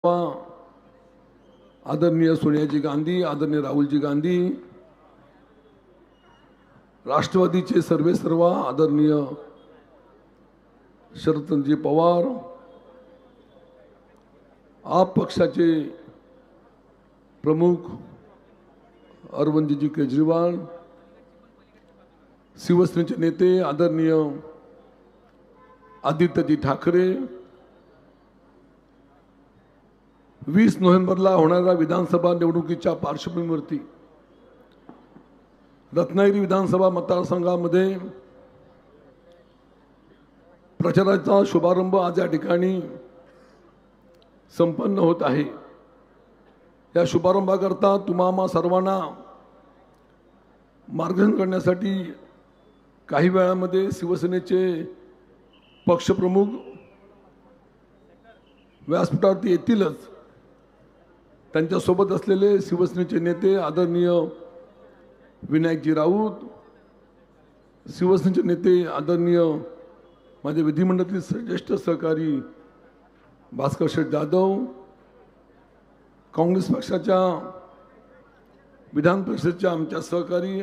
आदरणीय सोनियाजी गांधी, आदरणीय राहुलजी गांधी, राष्ट्रवादीचे सर्व आदरणीय शरदचंद्रजी पवार, आप पक्षाचे प्रमुख अरविंदजी केजरीवाल, शिवसेनेचे नेते आदरणीय आदित्यजी ठाकरे, 20 नोव्हेंबरला होणाऱ्या विधानसभा निवडणुकीच्या पार्श्वभूमीवरती रत्नागिरी विधानसभा मतदारसंघामध्ये प्रचाराचा शुभारंभ आज या ठिकाणी संपन्न होत आहे। या शुभारंभाकरता तुम्हा सर्वांना मार्गदर्शन करण्यासाठी काही वेळामध्ये शिवसेनेचे पक्षप्रमुख व्यासपीठावरती येतीलच। त्यांच्यासोबत असलेले शिवसेनेचे नेते आदरणीय विनायकजी राऊत, शिवसेनेचे नेते आदरणीय माझे विधिमंडळातील ज्येष्ठ सहकारी भास्कर शेठ जाधव, काँग्रेस पक्षाच्या विधान परिषदेचे आमच्या सहकारी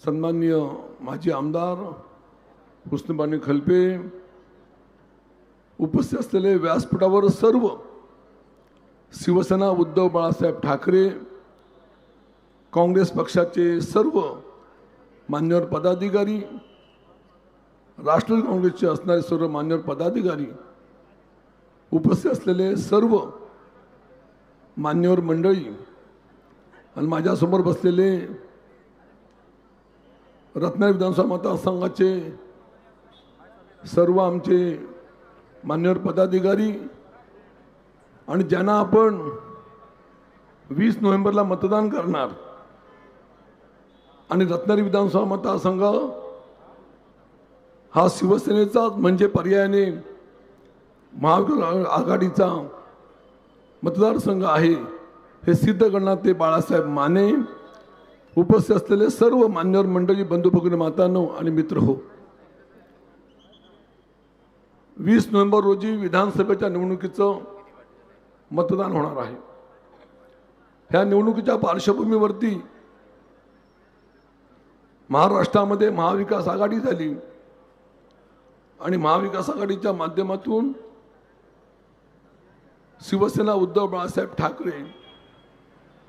सन्माननीय माजी आमदार हुस्नबानी खलपे, उपस्थित असलेले व्यासपीठावर सर्व शिवसेना उद्धव बाळासाहेब ठाकरे, काँग्रेस पक्षाचे सर्व मान्यवर पदाधिकारी, राष्ट्रवादी काँग्रेसचे असणारे सर्व मान्यवर पदाधिकारी, उपस्थित असलेले सर्व मान्यवर मंडळी आणि माझ्यासमोर बसलेले रत्नागिरी विधानसभा मतदारसंघाचे सर्व आमचे मान्यवर पदाधिकारी आणि ज्यांना आपण 20 नोव्हेंबरला मतदान करणार आणि रत्नागिरी विधानसभा मतदारसंघ हा शिवसेनेचा म्हणजे पर्यायाने महाविकास आघाडीचा मतदारसंघ आहे हे सिद्ध करणार ते बाळासाहेब माने, उपस्थित असलेले सर्व मान्यवर मंडळी, बंधू भगिनी, मातांनो आणि मित्र हो, 20 नोव्हेंबर रोजी विधानसभेच्या निवडणुकीचं मतदान होणार आहे। ह्या निवडणुकीच्या पार्श्वभूमीवरती महाराष्ट्रामध्ये महाविकास आघाडी झाली आणि महाविकास आघाडीच्या माध्यमातून शिवसेना उद्धव बाळासाहेब ठाकरे,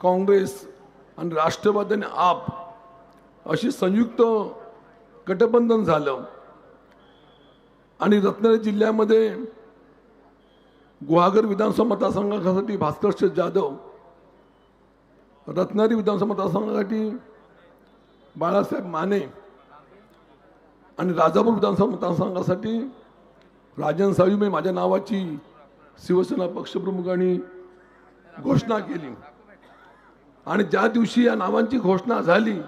काँग्रेस आणि राष्ट्रवादी आणि आप अशी संयुक्त गठबंधन झालं आणि रत्नागिरी जिल्ह्यामध्ये गुहागर विधानसभा मतदारसंघासाठी भास्कर शेठ जाधव, रत्नागिरी विधानसभा मतदारसंघासाठी बाळासाहेब माने आणि राजापूर विधानसभा मतदारसंघासाठी राजन साळवी माझ्या नावाची शिवसेना पक्षप्रमुखांनी घोषणा केली आणि ज्या दिवशी या नावांची घोषणा झाली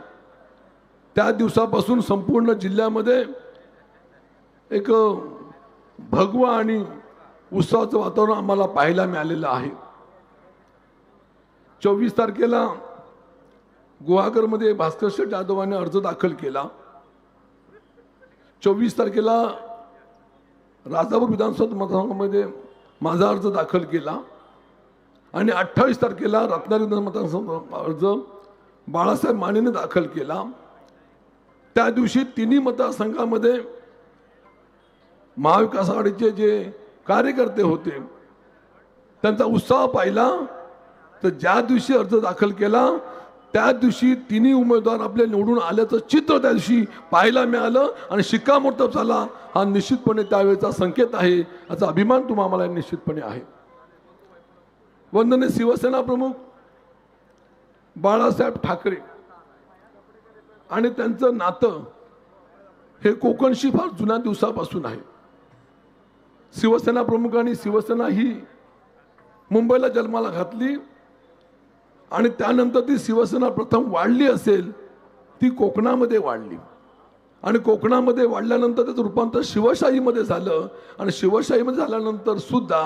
त्या दिवसापासून संपूर्ण जिल्ह्यामध्ये एक भगवा आणि उत्सवाचं वातावरण आम्हाला पाहायला मिळालेलं आहे। 24 तारखेला गुहागरमध्ये भास्कर शेठ जाधवांनी अर्ज दाखल केला, 24 तारखेला राजापूर विधानसभा मतदारसंघामध्ये माझा अर्ज दाखल केला आणि 28 तारखेला रत्नागिरी मतदारसंघ अर्ज बाळासाहेब मानेने दाखल केला। त्या दिवशी तिन्ही मतदारसंघामध्ये महाविकास आघाडीचे जे कार्यकर्ते होते त्यांचा उत्साह पाहिला। तर ज्या दिवशी अर्ज दाखल केला त्या दिवशी तिन्ही उमेदवार आपले निवडून आल्याचं चित्र त्या दिवशी पाहायला मिळालं आणि शिक्कामोर्तब झाला। हा निश्चितपणे त्यावेळेचा संकेत आहे, याचा अभिमान तुम्हाला निश्चितपणे आहे। वंदनीय शिवसेना प्रमुख बाळासाहेब ठाकरे आणि त्यांचं नातं हे कोकणशी फार जुन्या दिवसापासून आहे। शिवसेना प्रमुखांनी शिवसेना ही मुंबईला जन्माला घातली आणि त्यानंतर ती शिवसेना प्रथम वाढली असेल ती कोकणामध्ये वाढली आणि कोकणामध्ये वाढल्यानंतर त्याचं रूपांतर शिवशाहीमध्ये झालं आणि शिवशाहीमध्ये झाल्यानंतर सुद्धा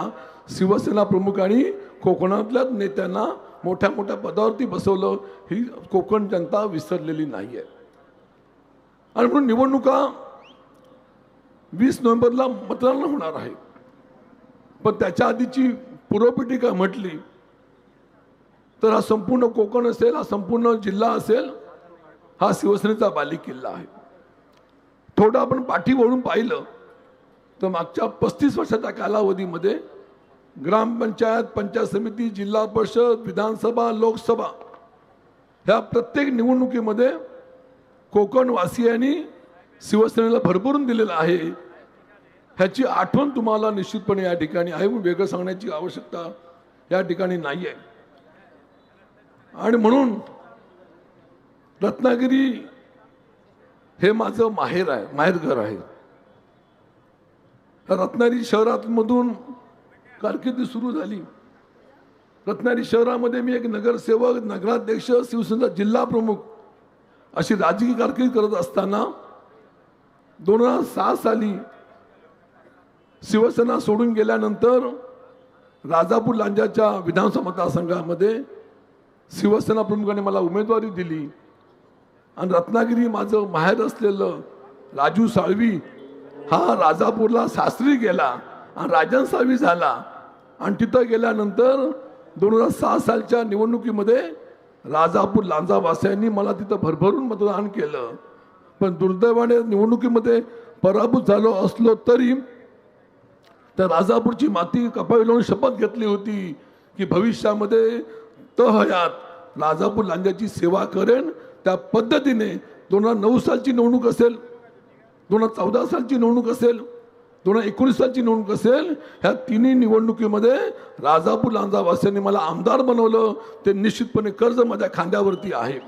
शिवसेना प्रमुखांनी कोकणातल्या नेत्यांना मोठ्या मोठ्या पदावरती बसवलं। ही कोकण जनता विसरलेली नाही आहे आणि म्हणून निवडणुका 20 नोव्हेंबरला मतदान होणार आहे, पण त्याच्या आधीची पूर्वपीठिका म्हटली तर हा संपूर्ण कोकण असेल, हा संपूर्ण जिल्हा असेल, हा शिवसेनेचा बालेकिल्ला आहे. थोडं आपण पाठी वळून पाहिलं तर मागच्या 35 वर्षाच्या कालावधीमध्ये ग्रामपंचायत, पंचायत समिती, जिल्हा परिषद, विधानसभा, लोकसभा ह्या प्रत्येक निवडणुकीमध्ये कोकणवासियांनी शिवसेनेला भरभरून दिलेलं आहे. ह्याची आठवण तुम्हाला निश्चितपणे या ठिकाणी आहे. वेगळं सांगण्याची आवश्यकता या ठिकाणी नाही आहे. आणि म्हणून रत्नागिरी हे माझं माहेर आहे, माहेरघर आहे. रत्नागिरी शहरामधून कारकिर्दी सुरू झाली. रत्नागिरी शहरामध्ये मी एक नगरसेवक, नगराध्यक्ष, शिवसेनेचा जिल्हा प्रमुख अशी राजकीय कारकीर्द करत असताना 2006 साली शिवसेना सोडून गेल्यानंतर राजापूर लांजाच्या विधानसभा मतदारसंघामध्ये शिवसेना प्रमुखाने मला उमेदवारी दिली आणि रत्नागिरी माझं माहेर असलेलं राजू साळवी हा राजापूरला सासरी गेला आणि राजन साळवी झाला. आणि तिथं गेल्यानंतर 2006 सालच्या निवडणुकीमध्ये राजापूर लांजावासियांनी मला तिथं भरभरून मतदान केलं. पण दुर्दैवाने निवडणुकीमध्ये पराभूत झालो असलो तरी त्या राजापूरची माती कपाळी लावून शपथ घेतली होती की भविष्यामध्ये तहयात राजापूर लांजाची सेवा करेन. त्या पद्धतीने 2009 सालची निवडणूक असेल, 2014 सालची निवडणूक असेल, 2019 सालची निवडणूक असेल, ह्या तिन्ही निवडणुकीमध्ये राजापूर लांजावासियांनी मला आमदार बनवलं. ते निश्चितपणे कर्ज माझ्या खांद्यावरती आहे.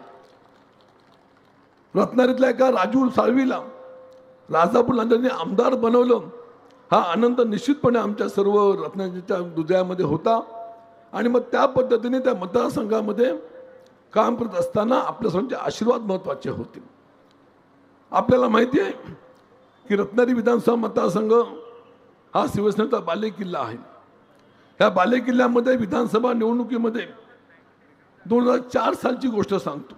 रत्नागिरीतल्या एका राजू साळवीला राजापूर लांजाने आमदार बनवलं. हा आनंद निश्चितपणे आमच्या सर्व रत्नागिरीच्या हृदयामध्ये होता. आणि मग त्या पद्धतीने त्या मतदारसंघामध्ये काम करत असताना आपल्या सर्वांचे आशीर्वाद महत्त्वाचे होते. आपल्याला माहिती आहे की रत्नागिरी विधानसभा मतदारसंघ हा शिवसेनेचा बालेकिल्ला आहे. ह्या बालेकिल्ल्यामध्ये विधानसभा निवडणुकीमध्ये 2004 सालची गोष्ट सांगतो.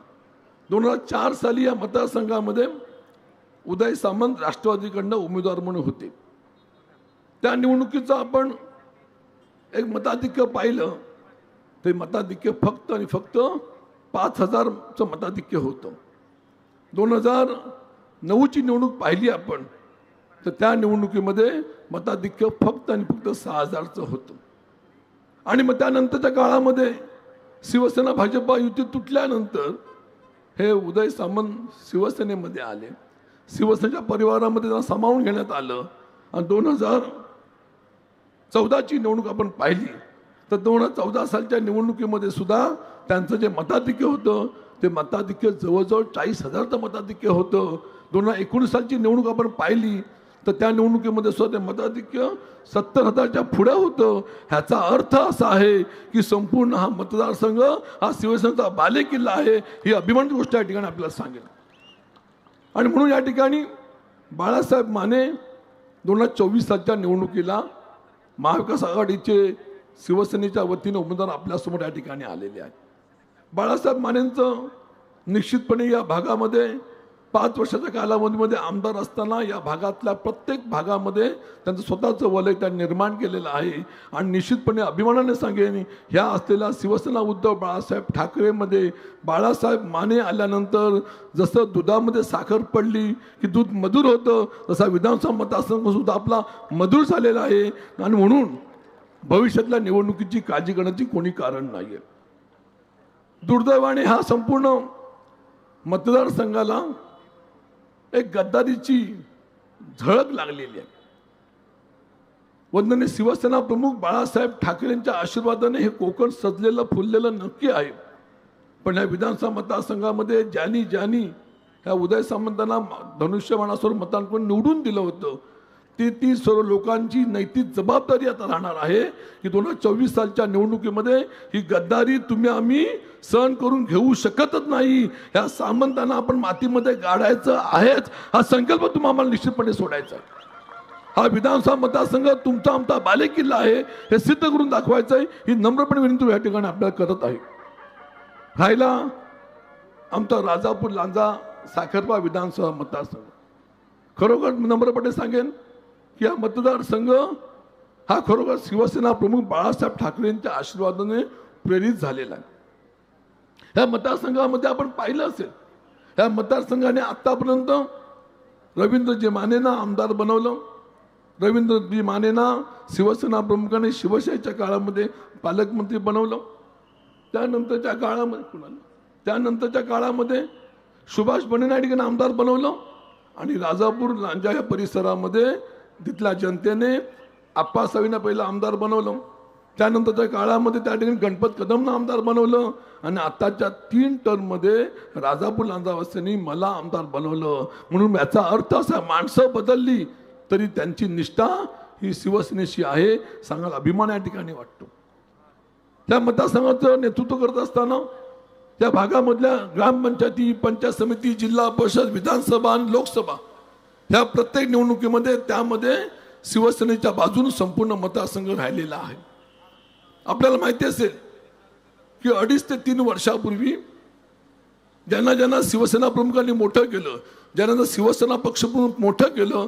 2004 साली या मतदारसंघामध्ये उदय सामंत राष्ट्रवादीकडनं उमेदवार म्हणून होते. त्या निवडणुकीचं आपण एक मताधिक्य पाहिलं. ते मताधिक्य फक्त आणि फक्त 5000चं मताधिक्य होतं. 2009ची निवडणूक पाहिली आपण तर त्या निवडणुकीमध्ये मताधिक्य फक्त आणि फक्त 6000चं होतं. आणि मग त्यानंतरच्या काळामध्ये शिवसेना भाजपा युती तुटल्यानंतर हे उदय सामंत शिवसेनेमध्ये आले. शिवसेनेच्या परिवारामध्ये त्यांना सामावून घेण्यात आलं. आणि 2014ची निवडणूक आपण पाहिली तर 2014 सालच्या निवडणुकीमध्ये सुद्धा त्यांचं जे मताधिक्य होतं ते मताधिक्य जवळजवळ 40,000चं मताधिक्य होतं. 2019 सालची निवडणूक आपण पाहिली तर त्या निवडणुकीमध्ये सुद्धा ते मताधिक्य 70,000च्या पुढे होतं. ह्याचा अर्थ असा आहे की संपूर्ण हा मतदारसंघ हा शिवसेनेचा बालेकिल्ला आहे. ही अभिमानाची गोष्ट या ठिकाणी आपल्याला सांगेल. आणि म्हणून या ठिकाणी बाळासाहेब माने 2024 सालच्या निवडणुकीला महाविकास आघाडीचे शिवसेनेच्या वतीने उमेदवार आपल्यासमोर या ठिकाणी आलेले आहेत. बाळासाहेब मानेंचं निश्चितपणे या भागामध्ये 5 वर्षाच्या कालावधीमध्ये आमदार असताना या भागातल्या प्रत्येक भागामध्ये त्यांचं स्वतःचं वलय त्यांनी निर्माण केलेलं आहे. आणि निश्चितपणे अभिमानाने सांगेन ह्या असलेल्या शिवसेना उद्धव बाळासाहेब ठाकरेमध्ये बाळासाहेब माने आल्यानंतर जसं दुधामध्ये साखर पडली की दूध मधुर होतं तसा विधानसभा मतदारसंघ सुद्धा आपला मधुर झालेला आहे. आणि म्हणून भविष्यातल्या निवडणुकीची काळजी करण्याची कोणी कारण नाही आहे. दुर्दैवाने हा संपूर्ण मतदारसंघाला एक गद्दारीची झळक लागलेली आहे. वंदनीय शिवसेना प्रमुख बाळासाहेब ठाकरेंच्या आशीर्वादाने हे कोकण सजलेलं फुललेलं नक्की आहे. पण या विधानसभा मतदारसंघामध्ये ज्यांनी ह्या उदय सामंतांना धनुष्यबाणासोबत मतांकडून निवडून दिलं होतं ती सर्व लोकांची नैतिक जबाबदारी आता राहणार आहे की 2024 सालच्या निवडणुकीमध्ये ही गद्दारी तुम्ही आम्ही सहन करून घेऊ शकतच नाही. ह्या सामंतांना आपण मातीमध्ये गाडायचं आहेच. हा संकल्प तुम्हाला निश्चितपणे सोडायचा आहे. हा विधानसभा मतदारसंघ तुमचा आमचा बालेकिल्ला आहे हे सिद्ध करून दाखवायचं आहे. ही नम्रपणे विनंती या ठिकाणी आपल्याला करत आहे. राहिला आमचा राजापूर लांजा साखरपा विधानसभा मतदारसंघ, खरोखर नम्रपणे सांगेन की हा मतदारसंघ हा खरोखर शिवसेना प्रमुख बाळासाहेब ठाकरे यांच्या आशीर्वादाने प्रेरित झालेला आहे. ह्या मतदारसंघामध्ये आपण पाहिलं असेल, ह्या मतदारसंघाने आतापर्यंत रवींद्रजी मानेंना आमदार बनवलं, रवींद्रजी मानेंना शिवसेना प्रमुखाने शिवसेनेच्या काळामध्ये पालकमंत्री बनवलं. त्यानंतरच्या काळामध्ये सुभाष बनेनाईडींना आमदार बनवलं आणि राजापूर लांजा या परिसरामध्ये तिथल्या जनतेने आप्पासाहेबांना पहिला आमदार बनवलं. त्यानंतरच्या काळामध्ये त्या ठिकाणी गणपत कदमना आमदार बनवलं आणि आताच्या 3 टर्ममध्ये राजापूर लांजावासींनी मला आमदार बनवलं. म्हणून याचा अर्थ असा, माणसं बदलली तरी त्यांची निष्ठा ही शिवसेनेशी आहे, सांगायला अभिमान या ठिकाणी वाटतो. त्या मतदारसंघाचं नेतृत्व करत असताना त्या भागामधल्या ग्रामपंचायती, पंचायत समिती, जिल्हा परिषद, विधानसभा आणि लोकसभा ह्या प्रत्येक निवडणुकीमध्ये त्यामध्ये शिवसेनेच्या बाजूने संपूर्ण मतदारसंघ राहिलेला आहे. आपल्याला माहिती असेल की 2.5 ते 3 वर्षापूर्वी ज्यांना शिवसेना प्रमुखांनी मोठं केलं, ज्यांना शिवसेना पक्षप्रमुख मोठं केलं,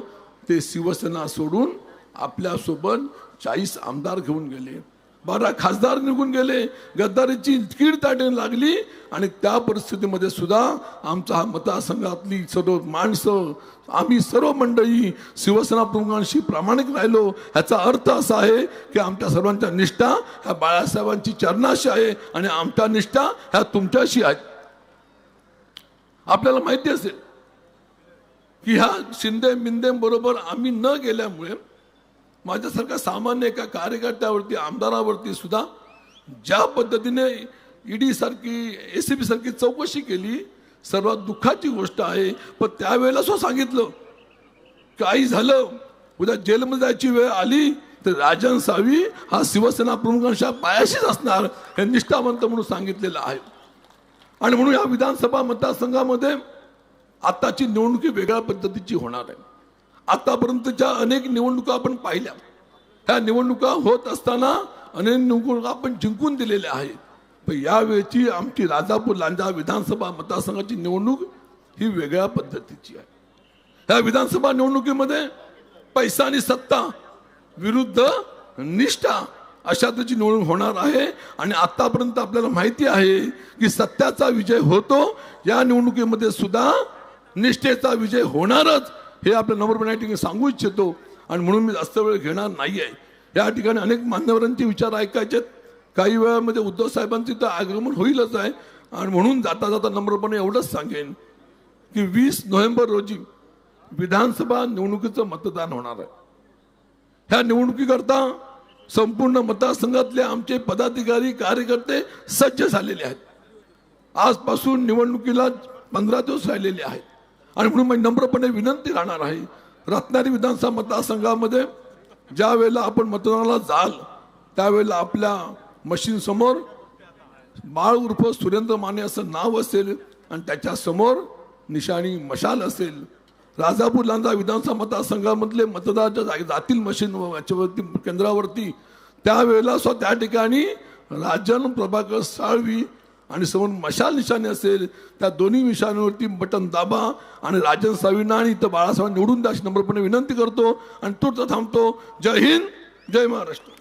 ते शिवसेना सोडून आपल्यासोबत 40 आमदार घेऊन गेले, 12 खासदार निघून गेले. गद्दारीची कीड ताटून लागली आणि त्या परिस्थितीमध्ये सुद्धा आमचा हा मतदारसंघातली सर्व माणसं, आम्ही सर्व मंडळी शिवसेना प्रमुखांशी प्रामाणिक राहिलो. ह्याचा अर्थ असा आहे की आमच्या सर्वांच्या निष्ठा ह्या बाळासाहेबांची चरणाशी आहे आणि आमच्या निष्ठा ह्या तुमच्याशी आहे. आपल्याला माहिती असेल की ह्या शिंदे मिंदे बरोबर आम्ही न गेल्यामुळे माझ्यासारख्या सामान्य एका कार्यकर्त्यावरती, आमदारावरती सुद्धा ज्या पद्धतीने ईडी सारखी, ACB सारखी चौकशी केली, सर्वात दुःखाची गोष्ट आहे. पण त्यावेळेला सुद्धा सांगितलं काही झालं, उद्या जेलमध्ये जायची वेळ आली तर राजन सावी हा शिवसेना प्रमुखांच्या पायाशीच असणार, हे निष्ठावंत म्हणून सांगितलेलं आहे. आणि म्हणून या विधानसभा मतदारसंघामध्ये आताची निवडणुकी वेगळ्या पद्धतीची होणार आहे. आतापर्यंतच्या अनेक निवडणुका आपण पाहिल्या. ह्या निवडणुका होत असताना अनेक निवडणुका आपण जिंकून दिलेल्या आहेत. पण यावेळची आमची राजापूर लांजा विधानसभा मतदारसंघाची निवडणूक ही वेगळ्या पद्धतीची आहे. ह्या विधानसभा निवडणुकीमध्ये पैसा आणि सत्ता विरुद्ध निष्ठा अशा त्याची निवडणूक होणार आहे. आणि आतापर्यंत आपल्याला माहिती आहे की सत्याचा विजय होतो, या निवडणुकीमध्ये सुद्धा निष्ठेचा विजय होणारच, हे आपल्या नम्रपणे या ठिकाणी सांगू इच्छितो. आणि म्हणून मी जास्त वेळ घेणार नाही आहे. या ठिकाणी अनेक मान्यवरांचे विचार ऐकायचे, काही वेळामध्ये उद्धव साहेबांचे तर आगमन होईलच आहे. आणि म्हणून जाता जाता नम्रपणे एवढंच सांगेन की 20 नोव्हेंबर रोजी विधानसभा निवडणुकीचं मतदान होणार आहे. ह्या निवडणुकीकरता संपूर्ण मतदारसंघातले आमचे पदाधिकारी, कार्यकर्ते सज्ज झालेले आहेत. आजपासून निवडणुकीला 15 दिवस राहिलेले आहेत. आणि म्हणून मी नम्रपणे विनंती राहणार आहे, रत्नागिरी विधानसभा मतदारसंघामध्ये ज्या वेळेला आपण मतदानाला जाल त्यावेळेला आपल्या मशीन समोर बाळ उर्फ सुरेंद्र माने असं नाव असेल आणि त्याच्या समोर निशाणी मशाल असेल. राजापूर लांजा विधानसभा मतदारसंघामधले मतदाराच्या जातील मशीन याच्यावरती केंद्रावरती त्यावेळेला सुद्धा त्या ठिकाणी राजन प्रभाकर साळवी आणि समोर मशाल निशाणी असेल, त्या दोन्ही निशाणीवरती बटन दाबा आणि राजन सावींना आणि इथं बाळासाहेब निवडून द्या अशी नम्रपणे विनंती करतो आणि तूर्त थांबतो. जय हिंद, जय महाराष्ट्र.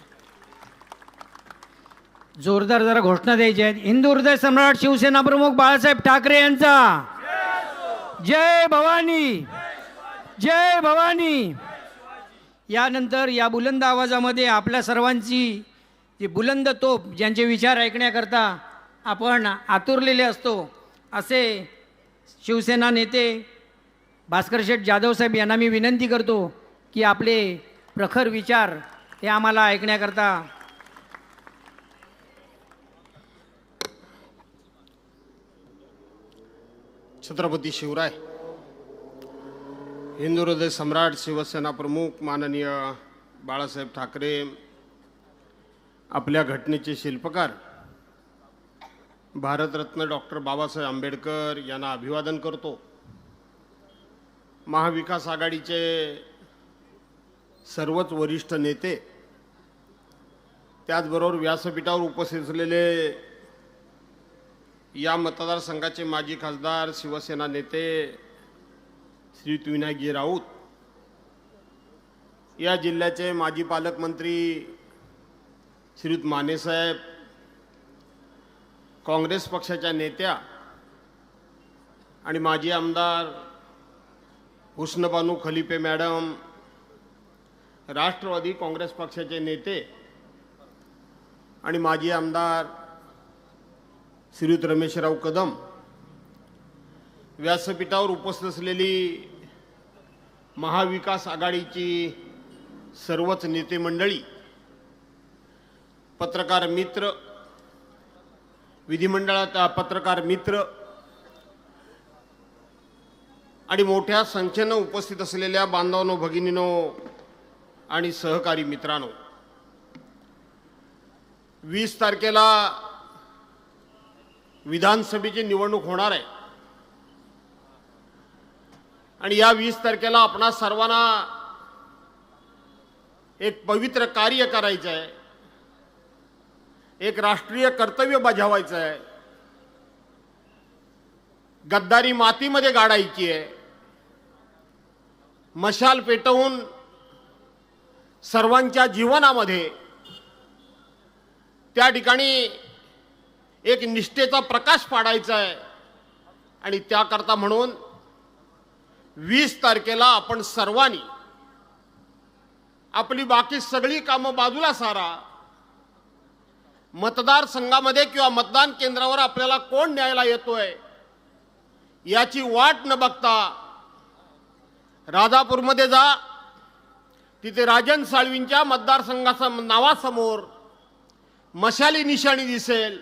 जोरदार जरा घोषणा द्यायची आहेत. हिंदू हृदय सम्राट शिवसेना प्रमुख बाळासाहेब ठाकरे यांचा जय भवानी, जय भवानी. यानंतर या बुलंद आवाजामध्ये आपल्या सर्वांची जी बुलंद तोप, ज्यांचे विचार ऐकण्याकरता आपण आतुरलेले असतो, असे शिवसेना नेते भास्कर शेठ जाधव साहेब यांना मी विनंती करतो की आपले प्रखर विचार हे आम्हाला ऐकण्याकरता. छत्रपती शिवराय. हिंदू हृदय सम्राट शिवसेना प्रमुख माननीय बाळासाहेब ठाकरे, आपल्या घटनेचे शिल्पकार भारतरत्न डॉक्टर बाबासाहेब आंबेडकर यांना अभिवादन करतो. महाविकास आघाडीचे सर्वच वरिष्ठ नेते, त्याचबरोबर व्यासपीठावर उपस्थित असलेले या मतदारसंघाचे माजी खासदार, शिवसेना नेते श्री विनायकजी राऊत, या जिल्ह्याचे माजी पालकमंत्री श्रीयुत मानेसाहेब, काँग्रेस पक्षाच्या नेत्या आणि माजी आमदार हुस्नबानू खलिफे मॅडम, राष्ट्रवादी काँग्रेस पक्षाचे नेते आणि माजी आमदार श्रीयुत रमेशराव कदम, व्यासपीठावर उपस्थित असलेली महाविकास आघाडीची सर्वच नेते मंडळी, पत्रकार मित्र, विधिमंडळात पत्रकार मित्र आणि मोठ्या संख्येनं उपस्थित असलेल्या बांधवांनो, भगिनींनो आणि सहकारी मित्रांनो, 20 तारखेला विधानसभेची निवडणूक होणार आहे आणि या 20 तारखेला आपणा सर्वांना एक पवित्र कार्य करायचं आहे, एक राष्ट्रीय कर्तव्य बजावायचं आहे, गद्दारी मातीमध्ये गाडायची आहे, मशाल पेटवून सर्वांच्या जीवनामध्ये त्या ठिकाणी एक निष्ठेचा प्रकाश पाडायचा आहे आणि त्याकरता म्हणून 20 तारखेला आपण सर्वांनी आपली बाकी सगळी कामं बाजूला सारा, मतदारसंघामध्ये किंवा मतदान केंद्रावर आपल्याला कोण न्यायला येतोय याची वाट न बघता राजापूरमध्ये जा, तिथे राजन साळवींच्या मतदारसंघाच्या नावासमोर मशाली निशाणी दिसेल.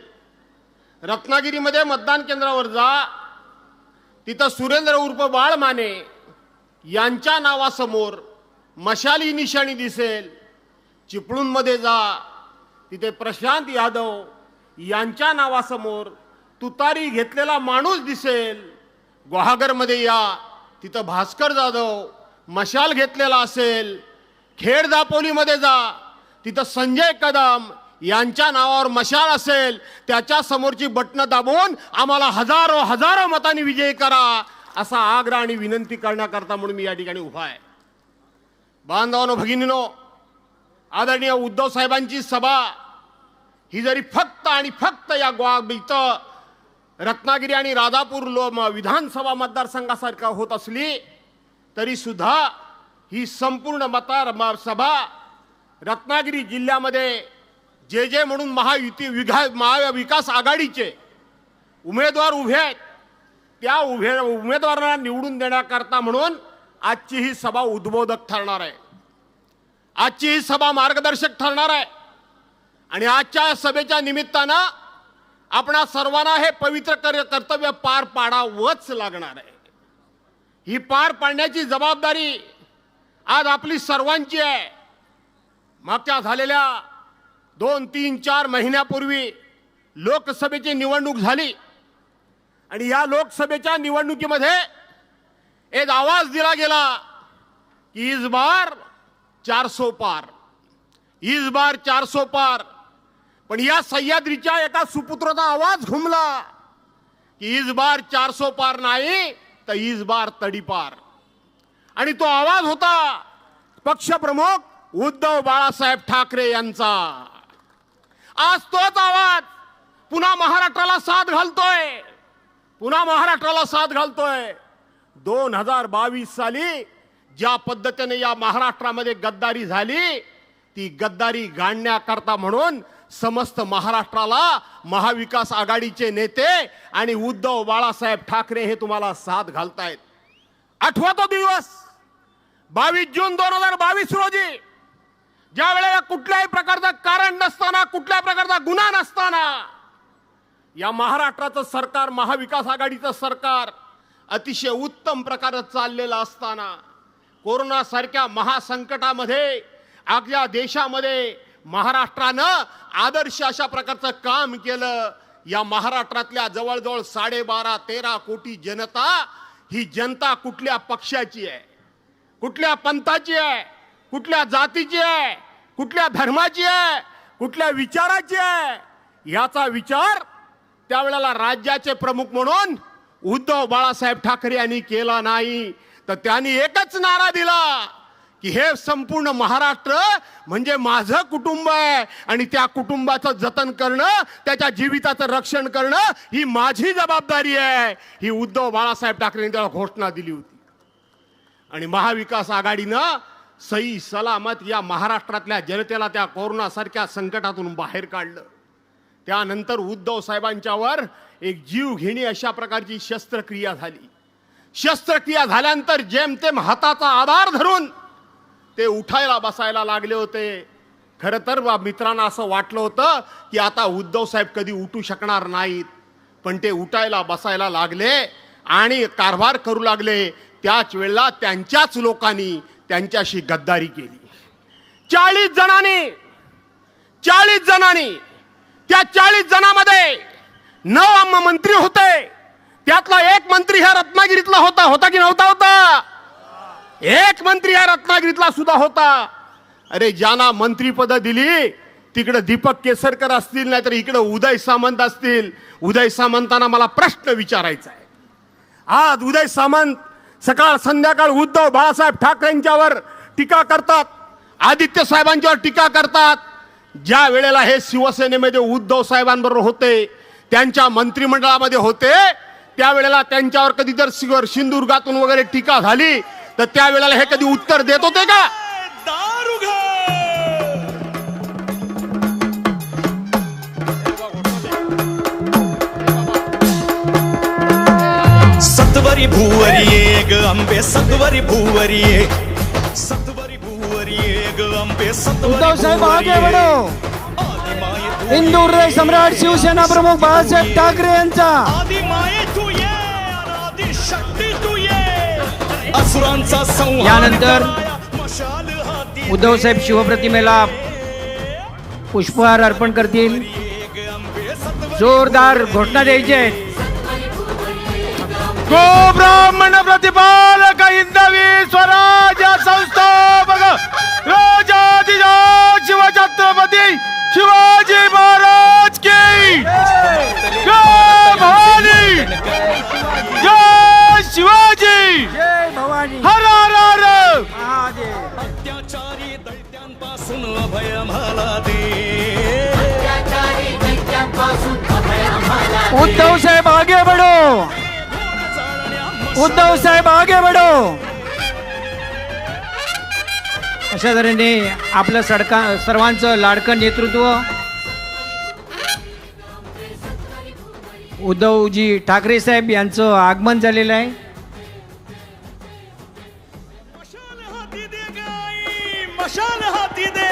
रत्नागिरीमध्ये मतदान केंद्रावर जा, तिथं सुरेंद्र उर्फ बाळ माने यांच्या नावासमोर मशाली निशाणी दिसेल. चिपळूणमध्ये जा, तिथे प्रशांत यादव यांच्या नावासमोर तुतारी घेतलेला माणूस दिसेल. गुहागरमध्ये या, तिथं भास्कर जाधव मशाल घेतलेला असेल. खेड दापोलीमध्ये जा, तिथं संजय कदम यांच्या नावावर मशाल असेल. त्याच्या समोरची बटणं दाबून आम्हाला हजारो मतांनी विजयी करा असा आग्रह आणि विनंती करण्याकरता म्हणून मी या ठिकाणी उभा आहे. बांधवांनो, भगिनींनो, आदरणीय उद्धव साहेबांची सभा ही जरी फक्त आणि फक्त या इथं रत्नागिरी आणि राजापूर विधानसभा मतदारसंघासारखा होत असली तरी सुद्धा ही संपूर्ण सभा रत्नागिरी जिल्ह्यामध्ये जे म्हणून महाविकास आघाडीचे उमेदवार उभे आहेत त्या उमेदवारांना निवडून देण्याकरता म्हणून आजची ही सभा उद्बोधक ठरणार आहे. आजची ही सभा मार्गदर्शक ठरणार आहे आणि आजच्या सभेच्या निमित्तानं आपणा सर्वांना हे पवित्र कर्तव्य पार पाडावंच लागणार आहे. ही पार पाडण्याची जबाबदारी आज आपली सर्वांची आहे. मागच्या झालेल्या 2, 3, 4 महिन्यापूर्वी लोकसभेची निवडणूक झाली आणि या लोकसभेच्या निवडणुकीमध्ये एक आवाज दिला गेला की इस बार 400 पार, इस बार 400 पार. पण या सह्याद्रीच्या एका सुपुत्राचा आवाज घुमला की इस बार 400 पार नाही तर इस बार तडीपार. आणि तो आवाज होता पक्षप्रमुख उद्धव बाळासाहेब ठाकरे यांचा. आज तोच आवाज पुन्हा महाराष्ट्राला साथ घालतोय, पुन्हा महाराष्ट्राला साथ घालतोय. 2022 साली ज्या पद्धतीने या महाराष्ट्रामध्ये गद्दारी झाली ती गद्दारी गाडण्याकरता म्हणून समस्त महाराष्ट्राला महाविकास आघाडीचे नेते आणि उद्धव बाळासाहेब ठाकरे हे तुम्हाला साथ घालतायत. आठवा तो दिवस 22 जून 2022 रोजी ज्या वेळेला कुठल्याही प्रकारचं कारण नसताना, कुठल्याही प्रकारचा गुन्हा नसताना या महाराष्ट्राचं सरकार, महाविकास आघाडीचं सरकार अतिशय उत्तम प्रकारे चाललेलं असताना, कोरोना सारख्या महासंकटामध्ये आपल्या देशामध्ये महाराष्ट्रानं आदर्श अशा प्रकारचं काम केलं. या महाराष्ट्रातल्या जवळजवळ 12.5-13 कोटी जनता, ही जनता कुठल्या पक्षाची आहे, कुठल्या पंथाची आहे, कुठल्या जातीची आहे, कुठल्या धर्माची आहे, कुठल्या विचाराची आहे, याचा विचार त्यावेळेला राज्याचे प्रमुख म्हणून उद्धव बाळासाहेब ठाकरे यांनी केला नाही. तर त्यांनी एकच नारा दिला की हे संपूर्ण महाराष्ट्र म्हणजे माझं कुटुंब आहे आणि त्या कुटुंबाचं जतन करणं, त्याच्या जीविताचं रक्षण करणं ही माझी जबाबदारी आहे, ही उद्धव बाळासाहेब ठाकरेंनी त्याला घोषणा दिली होती. आणि महाविकास आघाडीनं सही सलामत या महाराष्ट्रातल्या जनतेला त्या कोरोनासारख्या संकटातून बाहेर काढलं. त्यानंतर उद्धव साहेबांच्यावर एक जीवघेणी अशा प्रकारची शस्त्रक्रिया झाली. शस्त्रक्रिया झाल्यानंतर जेमतेम हाताचा आधार धरून ते उठायला बसायला लागले होते. खरं तर मित्रांना असं वाटलं होतं की आता उद्धव साहेब कधी उठू शकणार नाहीत, पण ते उठायला बसायला लागले आणि कारभार करू लागले. त्याच वेळेला त्यांच्याच लोकांनी त्यांच्याशी गद्दारी केली. 40 जणांनी त्या 40 जणांमध्ये 9 मंत्री होते. त्यातला एक मंत्री ह्या रत्नागिरीतला होता की नव्हता? एक मंत्री ह्या रत्नागिरीतला सुद्धा होता. अरे ज्यांना मंत्रीपद दिली तिकडे दीपक केसरकर असतील, नाहीतर इकडे उदय सामंत असतील. उदय सामंतांना मला प्रश्न विचारायचा आहे. आज उदय सामंत सकाळ संध्याकाळ उद्धव बाळासाहेब ठाकरेंच्यावर टीका करतात, आदित्य साहेबांच्यावर टीका करतात. ज्या वेळेला हे शिवसेनेमध्ये उद्धव साहेबांबरोबर होते, त्यांच्या मंत्रिमंडळामध्ये होते, त्यावेळेला त्यांच्यावर कधी जर सिंधुदुर्गातून वगैरे टीका झाली तर त्यावेळेला हे कधी उत्तर देत होते का? सत्वरी भुवरी ग अंबे सत्वरी भुवरी सत्वरी भुवरी ग अंबे सत्वरी. उद्धव साहेब आगे बढ़ो. हिंदू हृदय सम्राट शिवसेना प्रमुख बाळासाहेब ठाकरे यांचा आदि माये तू ये आदि शक्ती तू ये असुरांचा संहार. यानंतर मशाल हाती उद्धव साहेब शिवप्रतिमेला पुष्पहार अर्पण करतील. जोरदार घोषणा द्यायची आहेत. गो ब्राह्मण प्रतिपालक हिंदवी स्वराज्य संस्थापक राजाधिराज शिवछत्रपती शिवाजी महाराज की जय भवानी, जय शिवाजी, जय भवानी. हर हर हर. अत्याचारी दैत्यांपासून अभय आम्हाला दे. उद्धव साहेब आगे बढ़ो. उद्धव साहेब आगे बढ़ो. अशा तऱ्हेने आपलं सर्वांचं लाडकं नेतृत्व उद्धवजी ठाकरे साहेब यांचं आगमन झालेलं आहे. मशाल हाती दे गाई मशाल हाती दे.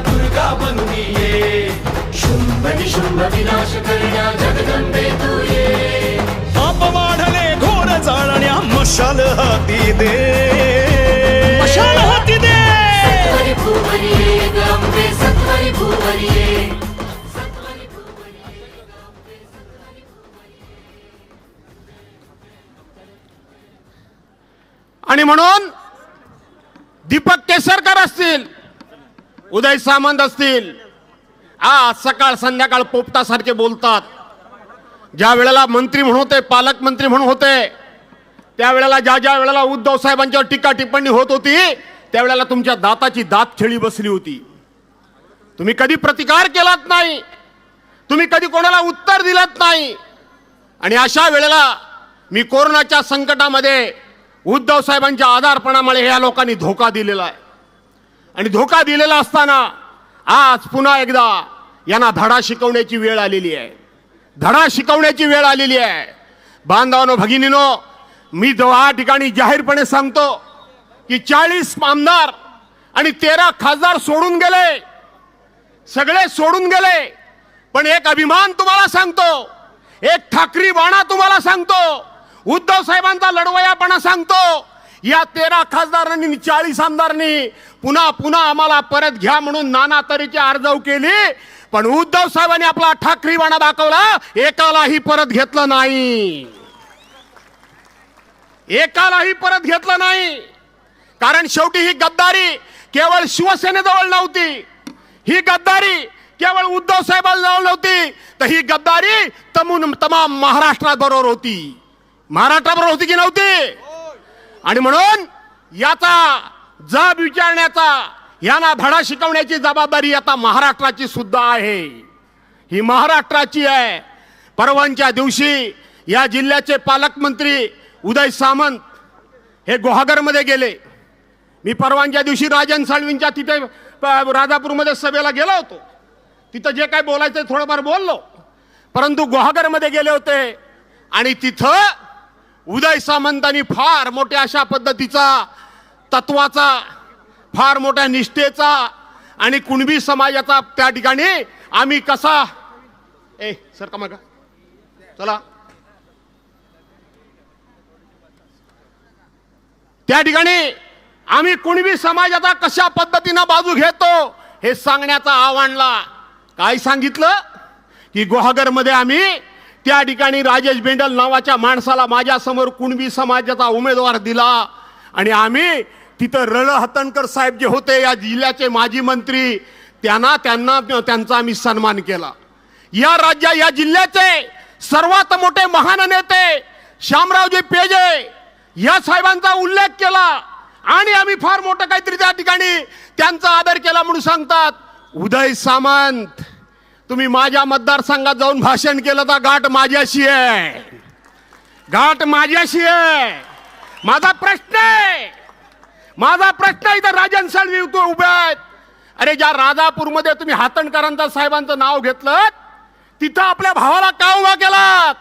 दुर्गा बनून ये, शुंभ निशुंभ विनाश करण्या जगदंबे तू ये. पाप वाढले घोर जाळण्या मशाल हाती दे. मशाल हाती दे. सत्वरी भुवरी ये ग अंबे सत्वरी भुवरी ये. आणि म्हणून दीपक केसरकर असतील, उदय सामंत असतील, आज सकाळ संध्याकाळ पोपटासारखे बोलतात. ज्या वेळेला मंत्री म्हणून होते, पालकमंत्री म्हणून होते, त्यावेळेला ज्या वेळेला उद्धव साहेबांच्यावर टीका टिप्पणी होत होती त्यावेळेला तुमच्या दाताची दात खेळी बसली होती. तुम्ही कधी प्रतिकार केलात नाही, तुम्ही कधी कोणाला उत्तर दिलत नाही. आणि अशा वेळेला मी कोरोनाच्या संकटामध्ये उद्धव साहेबांच्या आधारपणामुळे या लोकांनी धोका दिलेला आहे. आणि धोका दिलेला असताना आज पुन्हा एकदा यांना धडा शिकवण्याची वेळ आलेली आहे. धडा शिकवण्याची वेळ आलेली आहे. बांधवांनो, भगिनीनो, मी या ठिकाणी जाहीरपणे सांगतो की 40 आमदार आणि 13 खासदार सोडून गेले, सगळे सोडून गेले. पण एक अभिमान तुम्हाला सांगतो, एक ठाकरी बाणा तुम्हाला सांगतो, उद्धव साहेबांचा लढवयापणा सांगतो. या 13 खासदारांनी 40 आमदारांनी पुन्हा पुन्हा आम्हाला परत घ्या म्हणून नाना तऱ्हेची आरजाऊ केली, पण उद्धव साहेबांनी आपला ठाकरी बाणा दाखवला. एकालाही परत घेतलं नाही, एकालाही परत घेतलं नाही. कारण शेवटी ही गद्दारी केवळ शिवसेनेजवळ नव्हती, ही गद्दारी केवळ उद्धव साहेबांजवळ नव्हती, तर ही गद्दारी तमाम महाराष्ट्राबरोबर होती. महाराष्ट्राबरोबर होती की नव्हती? आणि म्हणून याचा जब विचारण्याचा, यांना धडा शिकवण्याची जबाबदारी आता महाराष्ट्राची सुद्धा आहे. ही महाराष्ट्राची आहे. परवांच्या दिवशी या जिल्ह्याचे पालकमंत्री उदय सामंत हे गुहागरमध्ये गेले. मी परवांच्या दिवशी राजन साळवींच्या तिथे राजापूरमध्ये सभेला गेलो होतो. तिथं जे काय बोलायचं थोडंफार बोललो, परंतु गुहागरमध्ये गेले होते आणि तिथं उदय सामंतांनी फार मोठ्या अशा पद्धतीचा, तत्वाचा, फार मोठ्या निष्ठेचा आणि कुणबी समाजाचा त्या ठिकाणी आम्ही कसा सर का मग चला त्या ठिकाणी आम्ही कुणबी समाजाचा कशा पद्धतीनं बाजू घेतो हे सांगण्याचा आव्हानला. काय सांगितलं की गुहागरमध्ये आम्ही त्या ठिकाणी राजेश बेंडल नावाच्या माणसाला माझ्या समोर कुणबी समाजाचा उमेदवार दिला आणि आम्ही तिथं हतनकर साहेब जे होते या जिल्ह्याचे माजी मंत्री, त्यांचा आम्ही सन्मान केला. या जिल्ह्याचे सर्वात मोठे महान नेते शामरावजी पेजे या साहेबांचा उल्लेख केला आणि आम्ही फार मोठं काहीतरी त्या ठिकाणी त्यांचा आदर केला म्हणून सांगतात. उदय सामंत, तुम्ही माझ्या मतदारसंघात जाऊन भाषण केलं तर गाठ माझ्याशी आहे, गाठ माझ्याशी आहे. माझा प्रश्न इथं राजन साळवी उभे आहेत. अरे ज्या राजापूरमध्ये तुम्ही हातणकरांचा साहेबांचं नाव घेतलं, तिथं आपल्या भावाला का उभा केलात?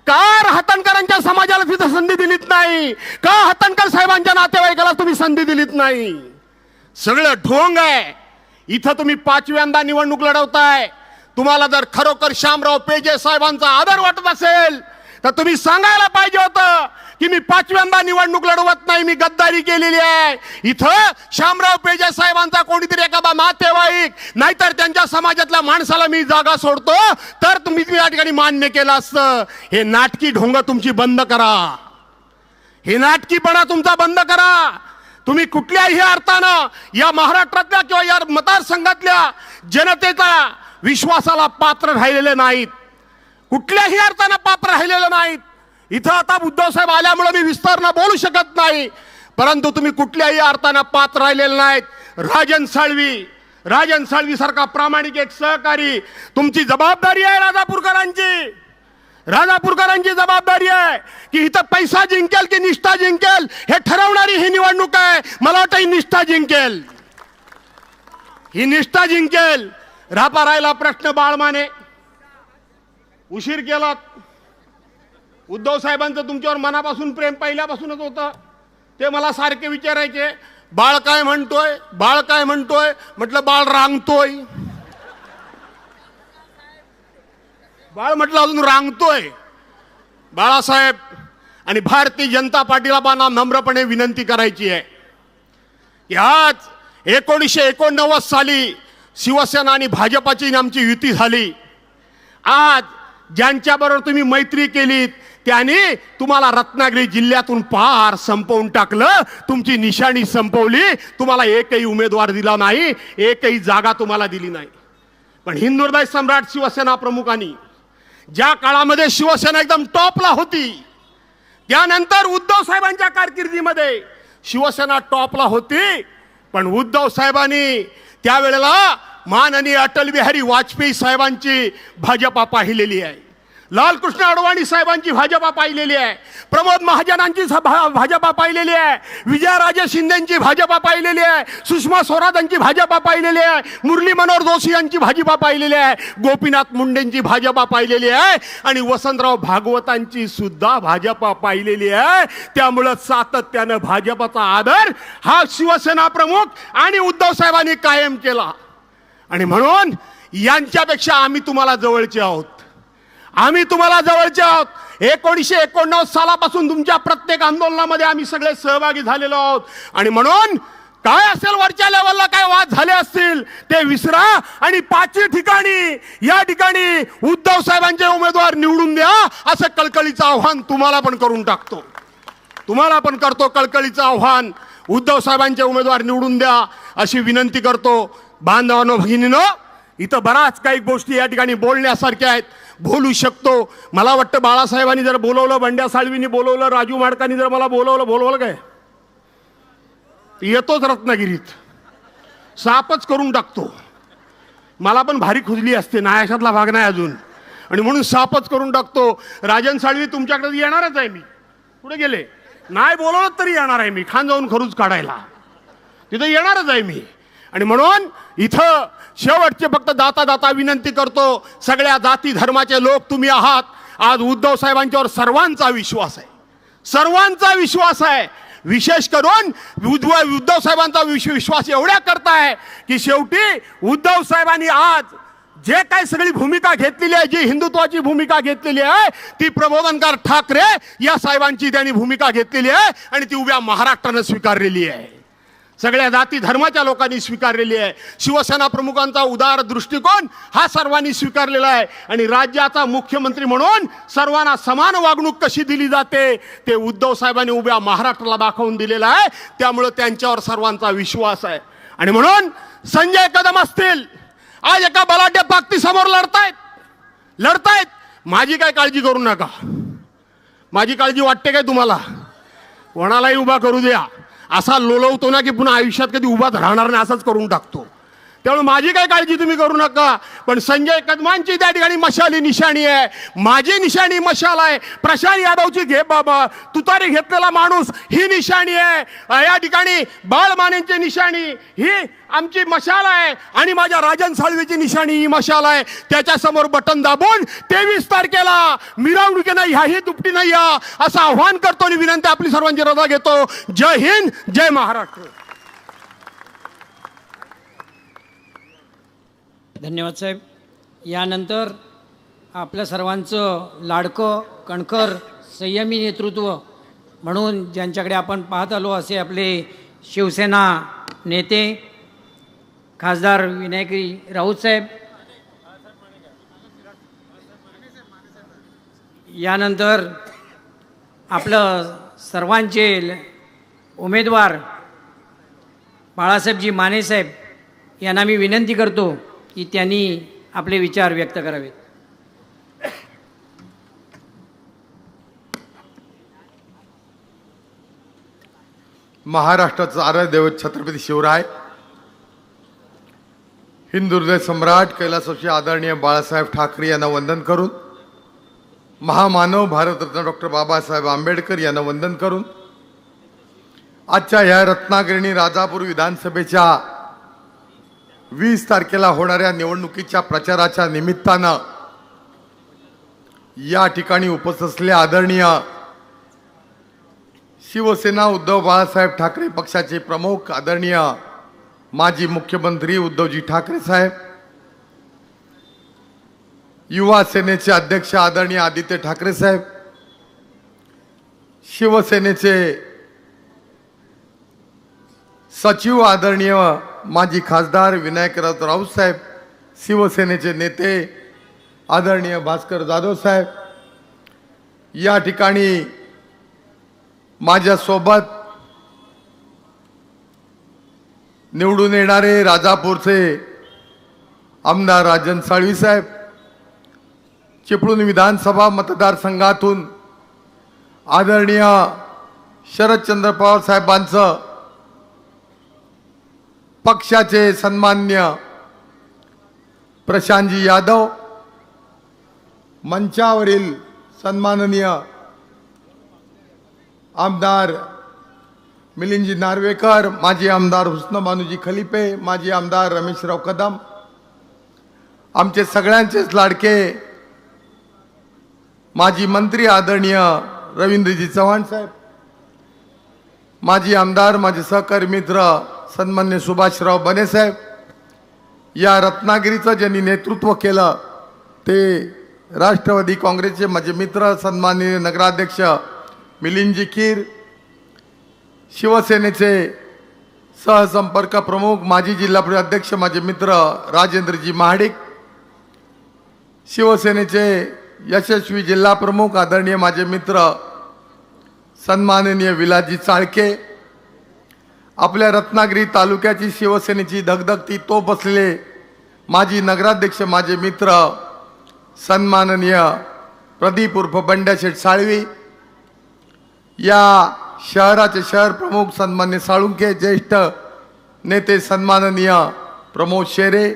का हातणकरांच्या समाजाला तिथं संधी दिलीत नाही? का हातणकर साहेबांच्या नातेवाईकाला तुम्ही संधी दिलीत नाही? सगळं ढोंग आहे. इथं तुम्ही 5व्यांदा निवडणूक लढवताय. तुम्हाला जर खरोखर शामराव पेजे साहेबांचा आदर वाटत असेल तर तुम्ही सांगायला पाहिजे होतं की मी 5व्यांदा निवडणूक लढवत नाही, मी गद्दारी केलेली आहे. इथं शामराव पेजे साहेबांचा कोणीतरी एखादा नातेवाईक नाहीतर त्यांच्या समाजातल्या माणसाला मी जागा सोडतो तर तुम्ही या ठिकाणी मान्य केलं असतं. हे नाटकी ढोंग तुमची बंद करा, हे नाटकीपणा तुमचा बंद करा. तुम्ही कुठल्याही अर्थानं या महाराष्ट्रातल्या किंवा या मतदारसंघातल्या जनतेचा विश्वासाला पात्र राहिलेले नाहीत, कुठल्याही अर्थानं पात्र राहिलेले नाहीत. इथं आता उद्धव साहेब आल्यामुळे मी विस्तारानं बोलू शकत नाही, परंतु तुम्ही कुठल्याही अर्थानं पात्र राहिलेले नाहीत. राजन साळवी सारखा प्रामाणिक एक सहकारी, तुमची जबाबदारी आहे. राजापूरकरांची जबाबदारी आहे की इथं पैसा जिंकेल की निष्ठा जिंकेल हे ठरवणारी ही निवडणूक आहे. मला वाटतं ही निष्ठा जिंकेल. राहिला प्रश्न बाळमाने, उशीर केलात. उद्धव साहेबांचं तुमच्यावर मनापासून प्रेम पहिल्यापासूनच होतं. ते मला सारखे विचारायचे, बाळ काय म्हणतोय, बाळ काय म्हणतोय. म्हटलं बाळ रांगतोय. बाळ म्हटलं अजून रांगतोय. बाळासाहेब आणि भारतीय जनता पार्टीला नम्रपणे विनंती करायची आहे की आज 1989 साली शिवसेना आणि भाजपाची आमची युती झाली. आज ज्यांच्याबरोबर तुम्ही मैत्री केलीत त्यांनी तुम्हाला रत्नागिरी जिल्ह्यातून पार संपवून टाकलं, तुमची निशाणी संपवली. तुम्हाला एकही उमेदवार दिला नाही, एकही जागा तुम्हाला दिली नाही. पण हिंदुहृदय सम्राट शिवसेना प्रमुखांनी ज्या काळामध्ये शिवसेना एकदम टॉपला होती, त्यानंतर उद्धव साहेबांच्या कारकिर्दीमध्ये शिवसेना टॉपला होती, पण उद्धव साहेबांनी त्यावेळेला माननीय अटल बिहारी वाजपेयी साहेबांची भाजपा पाहिलेली आहे, लालकृष्ण अडवाणी साहेबांची भाजपा पाहिलेली आहे, प्रमोद महाजनांची भाजपा पाहिलेली आहे, विजयराजे शिंदेची भाजपा पाहिलेली आहे, सुषमा स्वराजांची भाजपा पाहिलेली आहे, मुरली मनोहर जोशी यांची भाजपा पाहिलेली आहे, गोपीनाथ मुंडेंची भाजपा पाहिलेली आहे आणि वसंतराव भागवतांची सुद्धा भाजपा पाहिलेली आहे. त्यामुळं सातत्यानं भाजपाचा आदर हा शिवसेना प्रमुख आणि उद्धव साहेबांनी कायम केला. आणि म्हणून यांच्यापेक्षा आम्ही तुम्हाला जवळचे आहोत. आम्ही तुम्हाला जवळचे आहोत. 1989 सालापासून तुमच्या प्रत्येक आंदोलनामध्ये आम्ही सगळे सहभागी झालेलो आहोत. आणि म्हणून काय असेल वरच्या लेवलला काय वाद झाले असतील ते विसरा आणि 5 ठिकाणी या ठिकाणी उद्धव साहेबांचे उमेदवार निवडून द्या असं कळकळीचं आव्हान तुम्हाला पण करून टाकतो. तुम्हाला पण करतो कळकळीचं आव्हान. उद्धव साहेबांचे उमेदवार निवडून द्या अशी विनंती करतो. बांधवांनो भगिनीनो, इथं बराच काही गोष्टी या ठिकाणी बोलण्यासारख्या आहेत. बोलू शकतो. मला वाटतं बाळासाहेबांनी जर बोलवलं, बंड्या साळवींनी बोलवलं, राजू माडकांनी जर मला बोलवलं काय येतोच रत्नागिरीत, सापच करून टाकतो. मला पण भारी खुजली असते, नायाशातला भाग नाही अजून, आणि म्हणून सापच करून टाकतो. राजन साळवी तुमच्याकडे येणारच आहे. मी पुढे गेले नाही बोलवलं तरी येणार आहे. मी खान जाऊन खरूच काढायला तिथं येणारच आहे मी. आणि म्हणून इथं शेवटचे फक्त दाता विनंती करतो. सगळ्या जाती धर्माचे लोक तुम्ही आहात. आज उद्धव साहेबांच्यावर सर्वांचा विश्वास आहे. सर्वांचा विश्वास आहे. विशेष करून उद्धव साहेबांचा विश्वास एवढ्या करताय की शेवटी उद्धव साहेबांनी आज जे काही सगळी भूमिका घेतलेली आहे, जी हिंदुत्वाची भूमिका घेतलेली आहे, ती प्रबोधनकार ठाकरे या साहेबांची त्यांनी भूमिका घेतलेली आहे आणि ती उभ्या महाराष्ट्रानं स्वीकारलेली आहे. सगळ्या जाती धर्माच्या लोकांनी स्वीकारलेली आहे. शिवसेना प्रमुखांचा उदार दृष्टिकोन हा सर्वांनी स्वीकारलेला आहे. आणि राज्याचा मुख्यमंत्री म्हणून सर्वांना समान वागणूक कशी दिली जाते ते उद्धव साहेबांनी उभ्या महाराष्ट्राला दाखवून दिलेलं आहे. त्यामुळे त्यांच्यावर सर्वांचा विश्वास आहे. आणि म्हणून संजय कदम असतील, आज एका बलाढ्य ताकदीसमोर लढतायत. माझी काय काळजी करू नका. माझी काळजी वाटते काय तुम्हाला? कोणालाही उभा करू द्या. असा लोलवतो ना की पुन्हा आयुष्यात कधी उभाच राहणार नाही, असाच करून टाकतो. त्यामुळे माझी काय काळजी तुम्ही करू नका. पण संजय कदमांची त्या ठिकाणी मशाली निशाणी आहे. माझी निशाणी मशाल आहे. प्रशांत यादवची घे बाबा तुतारी घेतलेला माणूस ही निशाणी आहे. या ठिकाणी बाळमानेंची निशाणी ही आमची मशाल आहे. आणि माझ्या राजन साळवीची निशाणी ही मशाल आहे. त्याच्यासमोर बटन दाबून 23 तारखेला मिरवणुकीनं ह्याही दुपटीनं या असं आव्हान करतो आणि विनंती आपली सर्वांची रजा घेतो. जय हिंद, जय महाराष्ट्र. धन्यवाद साहेब. यानंतर आपल्या सर्वांचं लाडकं कणखर संयमी नेतृत्व म्हणून ज्यांच्याकडे आपण पाहत आलो असे आपले शिवसेना नेते खासदार विनायकरी राऊत साहेब, यानंतर आपलं सर्वांचे उमेदवार बाळासाहेबजी माने साहेब यांना मी विनंती करतो की त्यांनी आपले विचार व्यक्त करावेत. महाराष्ट्राचा आराध्य दैवत छत्रपती शिवराय, हिंदू हृदय सम्राट कैलासवासी आदरणीय बाळासाहेब ठाकरे यांना वंदन करून, महामानव भारतरत्न डॉक्टर बाबासाहेब आंबेडकर यांना वंदन करून, आजच्या या रत्नागिरी राजापूर विधानसभेच्या 20 तारखेला होणाऱ्या निवडणुकीच्या प्रचाराच्या निमित्तानं या ठिकाणी उपस्थित असलेले आदरणीय शिवसेना उद्धव बाळासाहेब ठाकरे पक्षाचे प्रमुख आदरणीय माजी मुख्यमंत्री उद्धवजी ठाकरे साहेब, युवा सेनेचे अध्यक्ष आदरणीय आदित्य ठाकरे साहेब, शिवसेनेचे सचिव आदरणीय माजी खासदार विनायकराव राऊत साहेब, शिवसेनेचे नेते आदरणीय भास्कर जाधव साहेब, या ठिकाणी माझ्यासोबत निवडून येणारे राजापूरचे आमदार राजन साळवी साहेब, चिपळूण विधानसभा मतदारसंघातून आदरणीय शरदचंद्र पवार साहेबांचं पक्षाचे सन्मान्य प्रशांतजी यादव, मंचावरील सन्माननीय आमदार मिलिंदजी नार्वेकर, माजी आमदार हुस्नबानूजी खलिपे, माजी आमदार रमेशराव कदम, आमचे सगळ्यांचेच लाडके माजी मंत्री आदरणीय रवींद्रजी चव्हाण साहेब, माजी आमदार माझे सहकारी मित्र सन्मान्य सुभाषराव बने साहेब, या रत्नागिरीचं ज्यांनी नेतृत्व केलं ते राष्ट्रवादी काँग्रेसचे माझे मित्र सन्माननीय नगराध्यक्ष मिलिंदजी कीर, शिवसेनेचे सहसंपर्क प्रमुख माजी जिल्हा परिषद अध्यक्ष माझे मित्र राजेंद्रजी महाडिक, शिवसेनेचे यशस्वी जिल्हा प्रमुख आदरणीय माझे मित्र सन्माननीय विलासजी चाळके, आपल्या रत्नागिरी तालुक्याची शिवसेनेची धगधगती तोफ असलेले माजी नगराध्यक्ष माझे मित्र सन्माननीय प्रदीप उर्फ बंड्याशेठ साळवी, या शहराचे शहर प्रमुख सन्मान्य साळुंखे, ज्येष्ठ नेते सन्माननीय प्रमोद शेरे,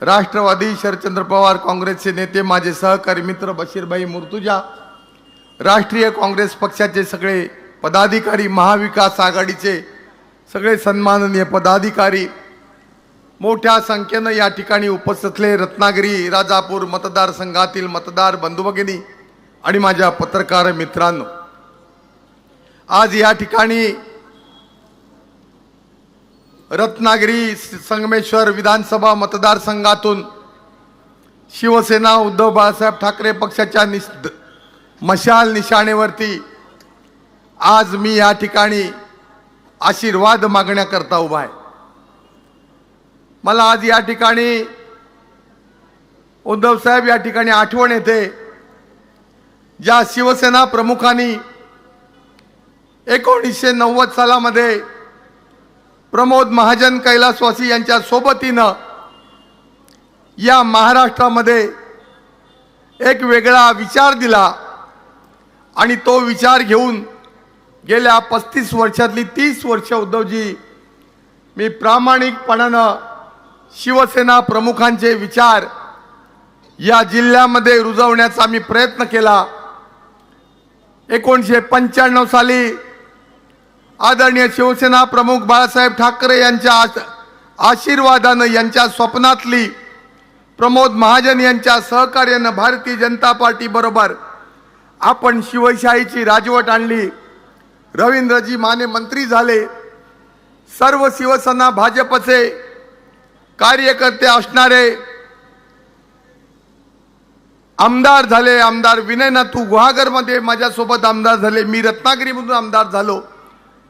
राष्ट्रवादी शरदचंद्र पवार काँग्रेसचे नेते माझे सहकारी मित्र बशीरभाई मुर्तुजा, राष्ट्रीय काँग्रेस पक्षाचे सगळे पदाधिकारी, महाविकास आघाडीचे सगळे सन्माननीय पदाधिकारी, मोठ्या संख्येनं या ठिकाणी उपस्थित असले रत्नागिरी राजापूर मतदारसंघातील मतदार बंधू भगिनी आणि माझ्या पत्रकार मित्रांनो, आज या ठिकाणी रत्नागिरी संगमेश्वर विधानसभा मतदारसंघातून शिवसेना उद्धव बाळासाहेब ठाकरे पक्षाच्या मशाल निशाणेवरती आज मी या ठिकाणी आशीर्वाद मागण्याकरता उभा आहे. मला आज या ठिकाणी उद्धव साहेब या ठिकाणी आठवण येते, ज्या शिवसेना प्रमुखांनी 1990 सालामध्ये प्रमोद महाजन कैलासवासी यांच्या सोबतीनं या महाराष्ट्रामध्ये एक वेगळा विचार दिला आणि तो विचार घेऊन गेल्या 35 वर्षातली 30 वर्ष उद्धवजी मी प्रामाणिकपणानं शिवसेना प्रमुखांचे विचार या जिल्ह्यामध्ये रुजवण्याचा मी प्रयत्न केला. 1995 साली आदरणीय शिवसेना प्रमुख बाळासाहेब ठाकरे यांच्या आशीर्वादानं, यांच्या स्वप्नातली प्रमोद महाजन यांच्या सहकार्यानं भारतीय जनता पार्टी बरोबर आपण शिवशाहीची राजवट आणली. रवींद्रजी माने मंत्री झाले. सर्व शिवसेना भाजपचे कार्यकर्ते असणारे आमदार झाले. आमदार विनय नातू गुहागरमध्ये माझ्यासोबत आमदार झाले. मी रत्नागिरीमधून आमदार झालो.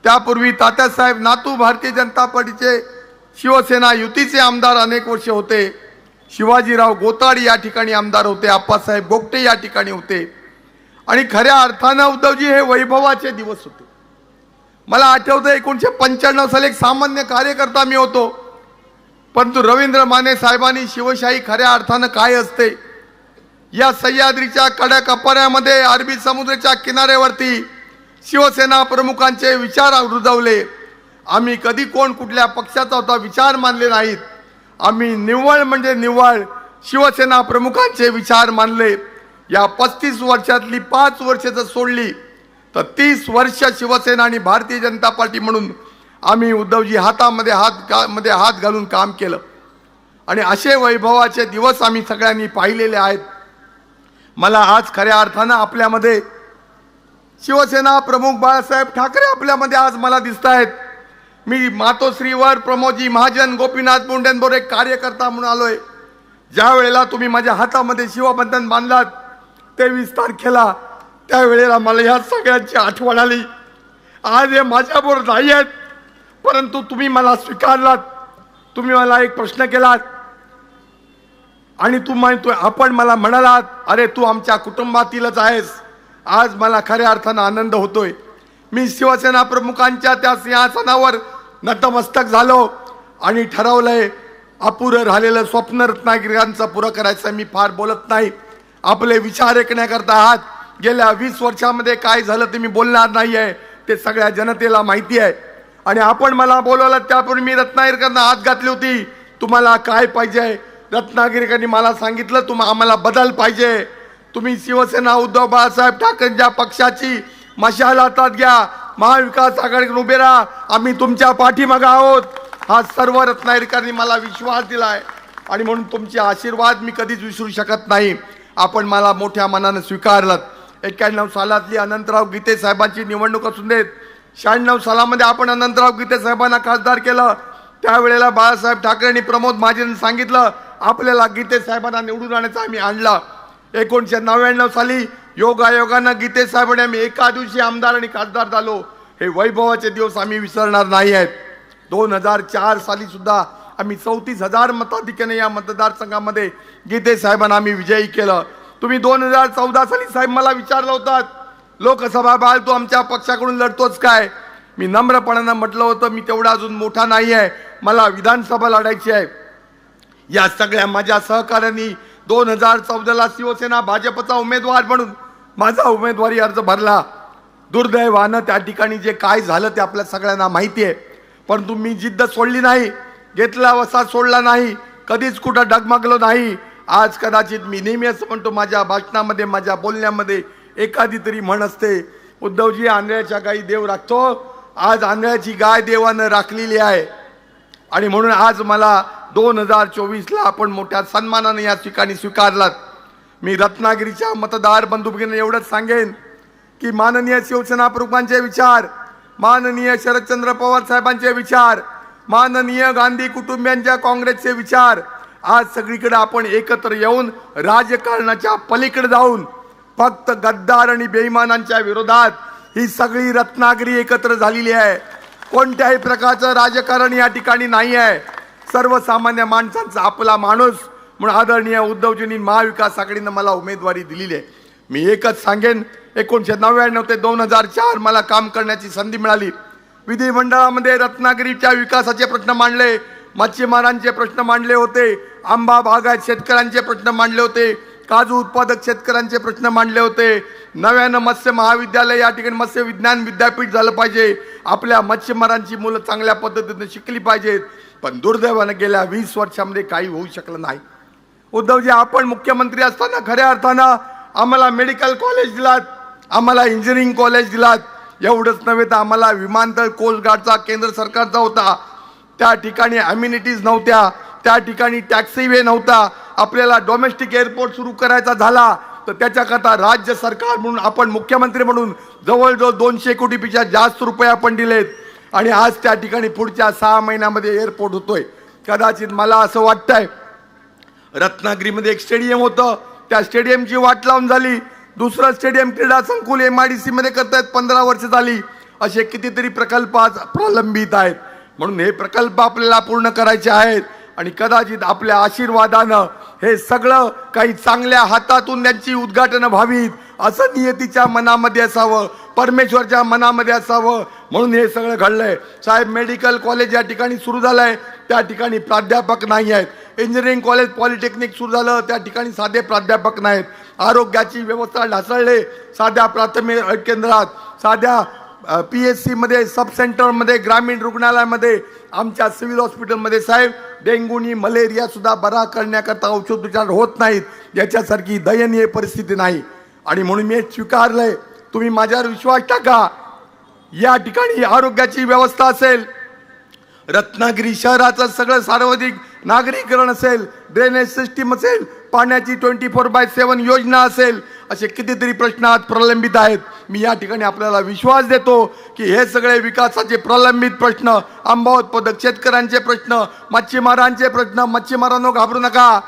त्यापूर्वी तात्यासाहेब नातू भारतीय जनता पार्टीचे शिवसेना युतीचे आमदार अनेक वर्ष होते. शिवाजीराव गोताड या ठिकाणी आमदार होते. आप्पासाहेब गोगटे या ठिकाणी होते. आणि खऱ्या अर्थानं उद्धवजी हे वैभवाचे दिवस होते. मला आठवतं 1995 साली एक सामान्य कार्यकर्ता मी होतो, परंतु रवींद्र माने साहेबांनी शिवशाही खऱ्या अर्थानं काय असते या सह्याद्रीच्या कड्याकपाऱ्यामध्ये अरबी समुद्राच्या किनाऱ्यावरती शिवसेना प्रमुखांचे विचार रुजवले. आम्ही कधी कोण कुठल्या पक्षाचा होता विचार मानले नाहीत. आम्ही निव्वळ म्हणजे निव्वळ शिवसेना प्रमुखांचे विचार मानले. या 35 वर्षातली 5 वर्ष जर सोडली तर 30 वर्ष शिवसेना आणि भारतीय जनता पार्टी म्हणून आम्ही उद्धवजी हातामध्ये हात घालून काम केलं आणि असे वैभवाचे दिवस आम्ही सगळ्यांनी पाहिलेले आहेत. मला आज खऱ्या अर्थानं आपल्यामध्ये शिवसेना प्रमुख बाळासाहेब ठाकरे आपल्यामध्ये आज मला दिसत आहेत. मी मातोश्रीवर प्रमोदजी महाजन, गोपीनाथ मुंडेंबरोबर एक कार्यकर्ता म्हणून आलोय. ज्या वेळेला तुम्ही माझ्या हातामध्ये शिवबंधन बांधलात 23 तारखेला, त्यावेळेला मला ह्या सगळ्यांची आठवण आली. आज हे माझ्याबरोबर नाही आहेत, परंतु तुम्ही मला स्वीकारलात. तुम्ही मला एक प्रश्न केलात आणि आपण मला म्हणालात, अरे तू आमच्या कुटुंबातीलच आहेस. आज मला खऱ्या अर्थानं आनंद होतोय. मी शिवसेना प्रमुखांच्या त्या सिंहासनावर नतमस्तक झालो आणि ठरवलंय अपुरं राहिलेलं स्वप्न रत्नागिरीयांचं पुरं करायचं. मी फार बोलत नाही, आपले विचार ऐकण्याकरता आहात. गेल्या 20 वर्षामध्ये काय झालं ते मी बोलणार नाही आहे, ते सगळ्या जनतेला माहिती आहे. आणि आपण मला बोलवलं त्यापूर्वी मी रत्नागिरीकरांना हात घातली होती, तुम्हाला काय पाहिजे. रत्नागिरीकरांनी मला सांगितलं आम्हाला बदल पाहिजे. तुम्ही शिवसेना उद्धव बाळासाहेब ठाकरेंच्या पक्षाची मशाल हातात घ्या, महाविकास आघाडीकडून उभे राहा, आम्ही तुमच्या पाठीमागे आहोत. हा सर्व रत्नागिरीकरांनी मला विश्वास दिला आहे आणि म्हणून तुमचे आशीर्वाद मी कधीच विसरू शकत नाही. आपण मला मोठ्या मनानं स्वीकारलात. 91 सालातली अनंतराव गीते साहेबांची निवडणूक असून देत, 96 सालामध्ये आपण अनंतराव गीते साहेबांना खासदार केलं. त्यावेळेला बाळासाहेब ठाकरे आणि प्रमोद महाजन सांगितलं आपल्याला गीते साहेबांना निवडून आणायचं. आम्ही आणला. 1999 साली योगायोगानं गीते साहेबांनी आम्ही एका दिवशी आमदार आणि खासदार झालो. हे वैभवाचे दिवस आम्ही विसरणार नाही आहेत. 2004 साली सुद्धा आम्ही 34,000 मताधिक्याने या मतदारसंघामध्ये गीते साहेबांना आम्ही विजयी केलं. तुम्ही 2014 साली साहेब मला विचारलं होतं, लोकसभा बाळ तू आमच्या पक्षाकडून लढतोच काय? मी नम्रपणानं म्हटलं होतं मी तेवढा अजून मोठा नाही आहे, मला विधानसभा लढायची आहे. या सगळ्या माझ्या सहकार्यांनी 2014ला शिवसेना भाजपचा उमेदवार म्हणून माझा उमेदवारी अर्ज भरला. दुर्दैवानं त्या ठिकाणी जे काय झालं ते आपल्या सगळ्यांना माहिती आहे. परंतु मी जिद्द सोडली नाही, घेतला वसा सोडला नाही, कधीच कुठं डगमगलो नाही. आज कदाचित मी नेहमी असं म्हणतो, माझ्या भाषणामध्ये माझ्या बोलण्यामध्ये एखादी तरी म्हण असते, उद्धवजी आंधळ्याच्या गायी देव राखतो. आज आंधळ्याची गाय देवानं राखलेली आहे आणि म्हणून आज मला 2024ला आपण मोठ्या सन्मानाने या ठिकाणी स्वीकारलात. मी रत्नागिरीच्या मतदार बंधू भगिनींना एवढंच सांगेन की माननीय शिवसेना प्रमुखांचे विचार, माननीय शरदचंद्र पवार साहेबांचे विचार, माननीय गांधी कुटुंबियांच्या काँग्रेसचे विचार, आज सगळीकडे आपण एकत्र येऊन राजकारणाच्या पलीकडे जाऊन फक्त गद्दार आणि बेईमानांच्या विरोधात ही सगळी रत्नागिरी एकत्र झालेली आहे. कोणत्याही प्रकारचं राजकारण या ठिकाणी नाही आहे. सर्वसामान्य माणसांचा आपला माणूस म्हणून आदरणीय उद्धवजींनी महाविकास आघाडीनं मला उमेदवारी दिलेली आहे. मी एकच सांगेन, 1999 ते 2004 मला काम करण्याची संधी मिळाली. विधिमंडळामध्ये रत्नागिरीच्या विकासाचे प्रश्न मांडले, मच्छीमारांचे प्रश्न मांडले होते, आंबा बागायत शेतकऱ्यांचे प्रश्न मांडले होते, काजू उत्पादक शेतकऱ्यांचे प्रश्न मांडले होते. नव्यानं मत्स्य महाविद्यालय या ठिकाणी मत्स्य विज्ञान विद्यापीठ झालं पाहिजे, आपल्या मच्छीमारांची मुलं चांगल्या पद्धतीने शिकली पाहिजेत. पण दुर्दैवानं गेल्या 20 वर्षामध्ये काही होऊ शकलं नाही. उद्धवजी आपण मुख्यमंत्री असताना खऱ्या अर्थानं आम्हाला मेडिकल कॉलेज दिलात, आम्हाला इंजिनिअरिंग कॉलेज दिलात. एवढंच नव्हे तर आम्हाला विमानतळ कोस्ट गार्डचा केंद्र सरकारचा होता, त्या ठिकाणी अम्युनिटीज नव्हत्या, त्या ठिकाणी टॅक्सी वे नव्हता. आपल्याला डोमेस्टिक एअरपोर्ट सुरू करायचा झाला तर त्याच्याकरता राज्य सरकार म्हणून आपण मुख्यमंत्री म्हणून जवळजवळ 200 कोटीपेक्षा जास्त रुपये आपण दिलेत आणि आज त्या ठिकाणी पुढच्या 6 महिन्यामध्ये एअरपोर्ट होतोय. कदाचित मला असं वाटतंय रत्नागिरीमध्ये एक स्टेडियम होतं, त्या स्टेडियमची वाट लावून झाली. दुसरं स्टेडियम क्रीडा संकुल MIDC मध्ये करतायत, 15 वर्ष झाली. असे कितीतरी प्रकल्प आज प्रलंबित आहेत. म्हणून हे प्रकल्प आपल्याला पूर्ण करायचे आहेत आणि कदाचित आपल्या आशीर्वादानं हे सगळं काही चांगल्या हातातून त्यांची उद्घाटनं व्हावीत असं नियतीच्या मनामध्ये असावं, परमेश्वरच्या मनामध्ये असावं, म्हणून हे सगळं घडलंय. साहेब मेडिकल कॉलेज या ठिकाणी सुरू झालंय, त्या ठिकाणी प्राध्यापक नाही आहेत. इंजिनिअरिंग कॉलेज पॉलिटेक्निक सुरू झालं, त्या ठिकाणी साधे प्राध्यापक नाहीत. आरोग्याची व्यवस्था ढासळले, साध्या प्राथमिक केंद्रात, साध्या PSC मध्ये, सब सेंटरमध्ये, ग्रामीण रुग्णालयामध्ये, आमच्या सिव्हिल हॉस्पिटलमध्ये साहेब डेंग्यूनी मलेरिया सुद्धा बरा करण्याकरता औषधोपचार होत नाहीत. याच्यासारखी दयनीय परिस्थिती नाही आणि म्हणून मी स्वीकारलंय. तुम्ही माझ्यावर विश्वास टाका. या ठिकाणी आरोग्याची व्यवस्था असेल, रत्नागिरी शहराचं सगळं सार्वजनिक नागरीकरण असेल, ड्रेनेज सिस्टीम असेल, पाण्याची 24/7 योजना असेल, असे कितीतरी प्रश्न आज प्रलंबित आहेत. मी या ठिकाणी आपल्याला विश्वास देतो की हे सगळे विकासाचे प्रलंबित प्रश्न, आंबा उत्पादक शेतकऱ्यांचे प्रश्न, मच्छीमारांचे प्रश्न, मच्छीमारांनो घाबरू नका.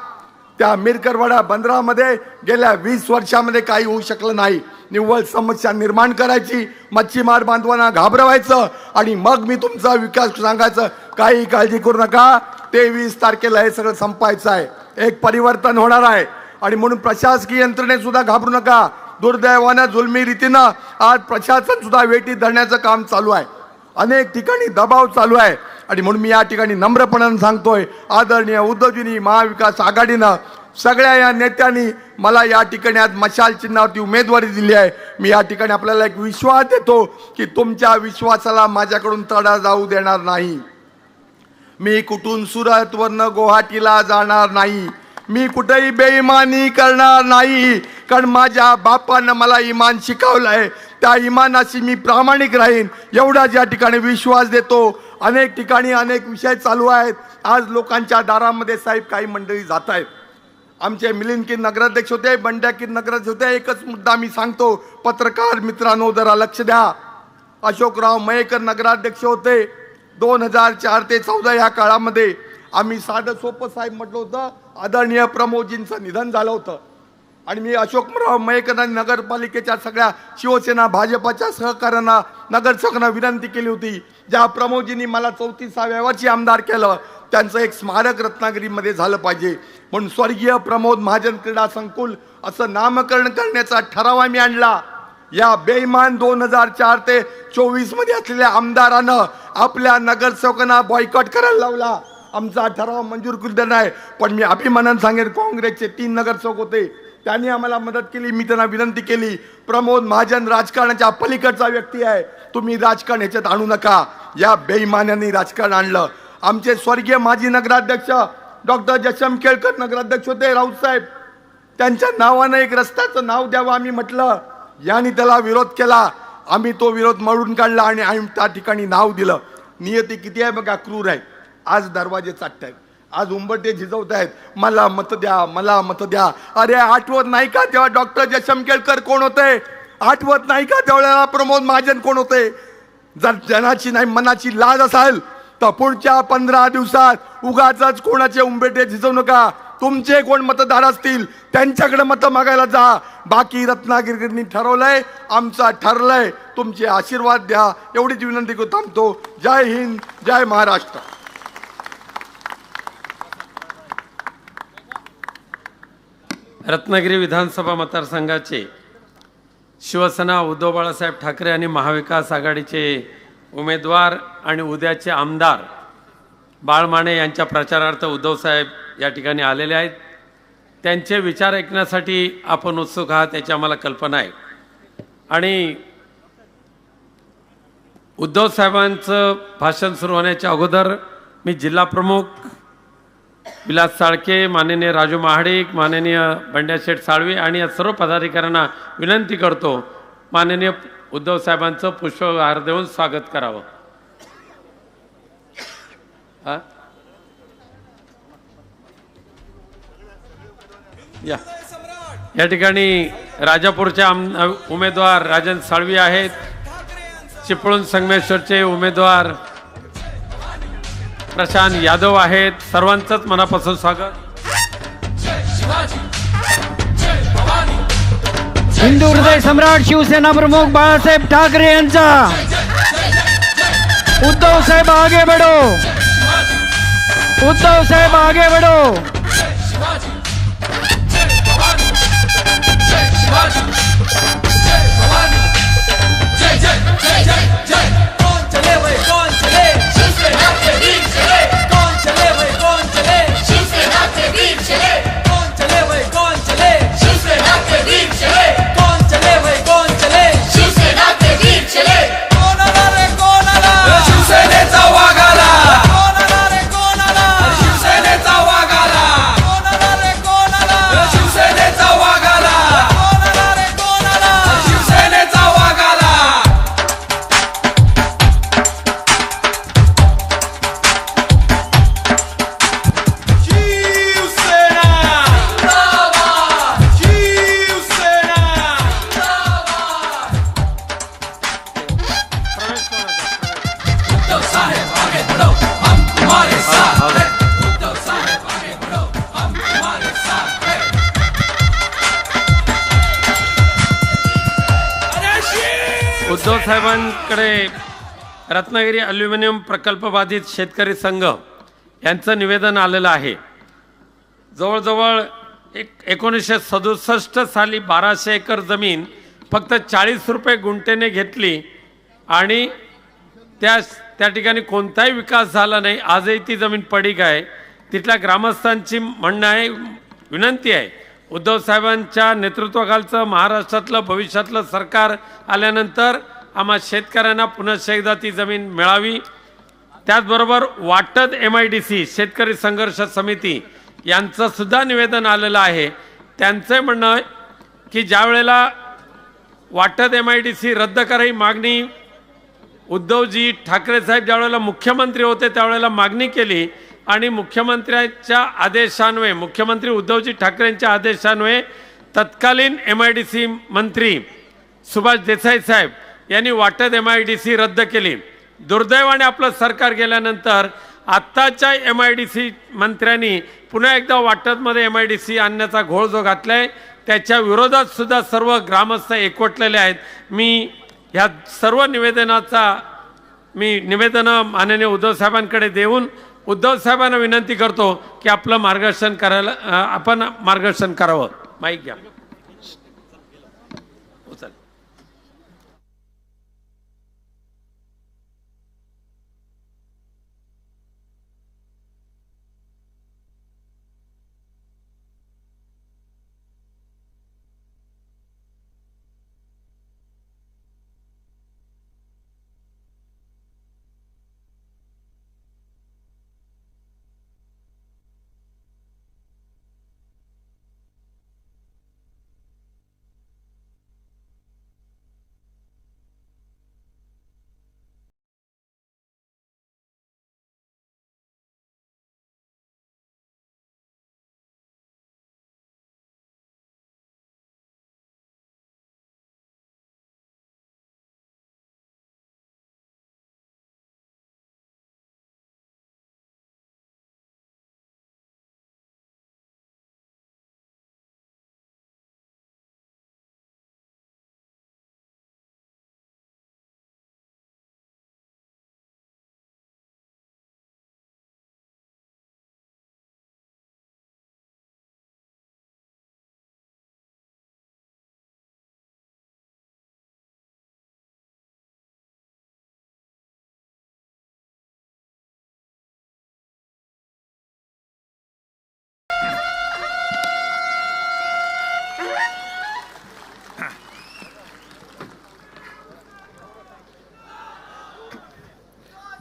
त्या मिरकरवाडा बंदरामध्ये गेल्या 20 वर्षामध्ये काही होऊ शकलं नाही. निव्वळ समस्या निर्माण करायची, मच्छीमार बांधवांना घाबरवायचं आणि मग मी तुमचा विकास सांगायचं. काही काळजी करू नका, 23 तारखेला हे सगळं संपायचं आहे. एक परिवर्तन होणार आहे आणि म्हणून प्रशासकीय यंत्रणेत सुद्धा घाबरू नका. दुर्दैवानं जुलमी रीतीनं आज प्रशासन सुद्धा वेटीत धरण्याचं काम चालू आहे, अनेक ठिकाणी दबाव चालू आहे आणि म्हणून मी या ठिकाणी नम्रपणानं सांगतोय, आदरणीय उद्धवजींनी महाविकास आघाडीनं सगळ्या या नेत्यांनी मला या ठिकाणी आज मशाल चिन्हावरती उमेदवारी दिली आहे. मी या ठिकाणी आपल्याला एक विश्वास देतो की तुमच्या विश्वासाला माझ्याकडून तडा जाऊ देणार नाही. मी कुठून सुरतवरनं गुवाहाटीला जाणार नाही, मी कुठेही बेईमानी करणार नाही, कारण माझ्या बापानं मला इमान शिकवलंय, त्या इमानाशी मी प्रामाणिक राहीन एवढा या ठिकाणी विश्वास देतो. अनेक ठिकाणी अनेक विषय चालू आहेत. आज लोकांच्या दारामध्ये साहेब काही मंडळी जात आहेत. आमचे मिलिंदकीर नगराध्यक्ष होते, बंड्याकीर नगराध्यक्ष होते. एकच मुद्दा मी सांगतो, पत्रकार मित्रांनो जरा लक्ष द्या. अशोकराव मयेकर नगराध्यक्ष होते. 2004 ते 14 या काळामध्ये आम्ही साधं सोपं साहेब म्हटलं होतं, आदरणीय प्रमोदजींचं निधन झालं होतं. आणि मी अशोकराव मयेकर नगरपालिकेच्या सगळ्या शिवसेना भाजपच्या सहकाऱ्यांना नगरसेवकांना विनंती केली होती, ज्या प्रमोदजींनी मला 34व्या वर्षी आमदार केलं त्यांचं एक स्मारक रत्नागिरीमध्ये झालं पाहिजे, म्हणून स्वर्गीय प्रमोद महाजन क्रीडा संकुल असं नामकरण करण्याचा ठराव आम्ही आणला. या बेईमान 2004 ते 24 मध्ये असलेल्या आमदारानं आपल्या नगरसेवकांना बॉयकॉट करायला लावला. आमचा ठराव मंजूर केला नाही, पण मी अभिमानानं सांगेन काँग्रेसचे 3 नगरसेवक होते, त्यांनी आम्हाला मदत केली. मी त्यांना विनंती केली, प्रमोद महाजन राजकारणाच्या पलीकडचा व्यक्ती आहे, तुम्ही राजकारण ह्याच्यात आणू नका. या बेईमानांनी राजकारण आणलं. आमचे स्वर्गीय माजी नगराध्यक्ष डॉक्टर जयशंकर केळकर नगराध्यक्ष होते राऊत साहेब, त्यांच्या नावानं एक रस्त्याचं नाव द्यावं आम्ही म्हटलं, यांनी त्याला विरोध केला. आम्ही तो विरोध मोडून काढला आणि आम्ही त्या ठिकाणी नाव दिलं. नियती किती आहे बघा, क्रूर आहे. आज दरवाजे चाटतायत, आज उंबरटे झिजवत आहेत, मला मत द्या, मला मत द्या. अरे आठवत नाही का तेव्हा डॉक्टर जयशंकर केळकर कोण होते? आठवत नाही का त्यावेळेला प्रमोद महाजन कोण होते? जर जनाची नाही मनाची लाज असेल तर पुढच्या 15 दिवसात उगाच कोणाचे उंबरटे झिजवू नका. तुमचे कोण मतदार असतील त्यांच्याकडे मत मागायला जा. बाकी रत्नागिरीने ठरवलंय, आमचा ठरलंय, तुमचे आशीर्वाद द्या एवढीच विनंती करून थांबतो. जय हिंद, जय महाराष्ट्र. रत्नागिरी विधानसभा मतदारसंघाचे शिवसेना उद्धव बाळासाहेब ठाकरे आणि महाविकास आघाडीचे उमेदवार आणि उद्याचे आमदार बाळ माने यांच्या प्रचारार्थ उद्धवसाहेब या ठिकाणी आलेले आहेत. त्यांचे विचार ऐकण्यासाठी आपण उत्सुक आहात याची आम्हाला कल्पना आहे. आणि उद्धव साहेबांचं भाषण सुरू होण्याच्या अगोदर मी जिल्हाप्रमुख विलास साळके, माननीय राजू महाडिक, माननीय बंड्याशेठ साळवी आणि या सर्व पदाधिकाऱ्यांना विनंती करतो, माननीय उद्धव साहेबांचं पुष्पहार देऊन स्वागत करावं. या ठिकाणी राजापूरचे उमेदवार राजन साळवी आहेत, चिपळूण संगमेश्वरचे उमेदवार प्रशांत यादव आहेत. सर्वांचंच मनापासून स्वागत. हिंदू हृदय सम्राट शिवसेना प्रमुख बाळासाहेब ठाकरे यांचा उद्धव साहेब आगे बढ़ो, उद्धव साहेब आगे बढ़ो. उद्धव साहेबांकडे रत्नागिरी ॲल्युमिनियम प्रकल्प बाधित शेतकरी संघ यांचं निवेदन आलेलं आहे. जवळजवळ 1967 साली 1200 एकर जमीन फक्त 40 रुपये गुंठेने घेतली आणि त्या ठिकाणी कोणताही विकास झाला नाही. आजही ती जमीन पडीक आहे. तिथल्या ग्रामस्थांची म्हणणं आहे, विनंती आहे, उद्धव साहेबांच्या नेतृत्वाखालचं महाराष्ट्रातलं भविष्यातलं सरकार आल्यानंतर आम्हा शेतकऱ्यांना पुन्हा एकदा ती जमीन मिळावी. त्याचबरोबर वाटद MIDC शेतकरी संघर्ष समिती यांचं सुद्धा निवेदन आलेलं आहे. त्यांचं म्हणणं आहे की ज्या वेळेला वाटद MIDC रद्द करायची मागणी उद्धवजी ठाकरे साहेब ज्यावेळेला मुख्यमंत्री होते त्यावेळेला मागणी केली आणि मुख्यमंत्र्यांच्या आदेशान्वये, मुख्यमंत्री उद्धवजी ठाकरेंच्या आदेशान्वये तत्कालीन MIDC मंत्री सुभाष देसाई साहेब यांनी वाटद MIDC रद्द केली. दुर्दैवाने आपलं सरकार गेल्यानंतर आत्ताच्या MIDC मंत्र्यांनी पुन्हा एकदा वाटदमध्ये MIDC आणण्याचा घोळ जो घातलाय त्याच्या विरोधात सुद्धा सर्व ग्रामस्थ एकवटलेले आहेत. मी ह्या सर्व निवेदनं माननीय उद्धव साहेबांकडे देऊन उद्धव साहेबांना विनंती करतो की आपलं मार्गदर्शन करायला आपण मार्गदर्शन करावं. माईक घ्या. उचल.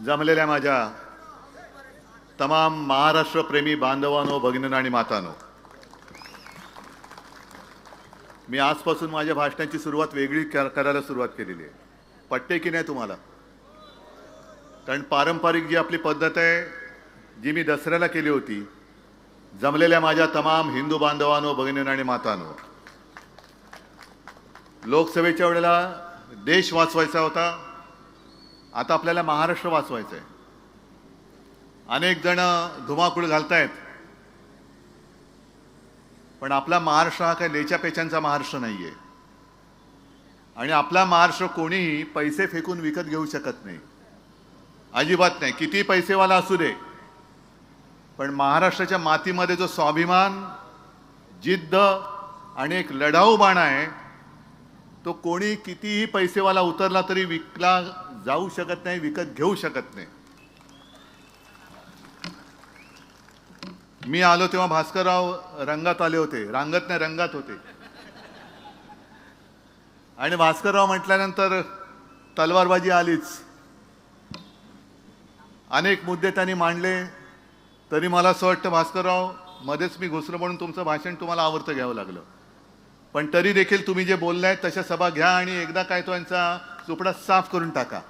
जमलेल्या माझ्या तमाम महाराष्ट्रप्रेमी बांधवांनो, भगिनींनो आणि मातांनो, मी आजपासून माझ्या भाषणाची सुरुवात वेगळी करायला सुरुवात केलेली आहे. पटते की नाही तुम्हाला? कारण पारंपरिक जी आपली पद्धत आहे, जी मी दसऱ्याला केली होती, जमलेल्या माझ्या तमाम हिंदू बांधवांनो, भगिनींनो आणि मातांनो, लोकसभेच्या वेळेला देश वाचवायचा होता, आता आपल्याला महाराष्ट्र वाचवायचं आहे. अनेक जण धुमाकूळ घालतायत, पण आपला महाराष्ट्र हा काही लेच्या पेचांचा महाराष्ट्र नाही आहे. आणि आपला महाराष्ट्र कोणीही पैसे फेकून विकत घेऊ शकत नाही, अजिबात नाही, किती पैसेवाला असू दे. पण महाराष्ट्राच्या मातीमध्ये जो स्वाभिमान, जिद्द आणि एक लढाऊ बाणा आहे, तो कोणी कितीही पैसेवाला उतरला तरी विकला जाऊ शकत नाही, विकत घेऊ शकत नाही. मी आलो तेव्हा भास्करराव रंगात आले होते, रांगत नाही रंगात होते. आणि भास्करराव म्हटल्यानंतर तलवारबाजी आलीच. अनेक मुद्दे त्यांनी मांडले, तरी मला असं वाटतं भास्करराव मध्येच मी घुसलो म्हणून तुमचं भाषण तुम्हाला आवडतं घ्यावं लागलं. पण तरी देखील तुम्ही जे बोललाय तशा सभा घ्या आणि एकदा काय तो यांचा चुपडा साफ करून टाका.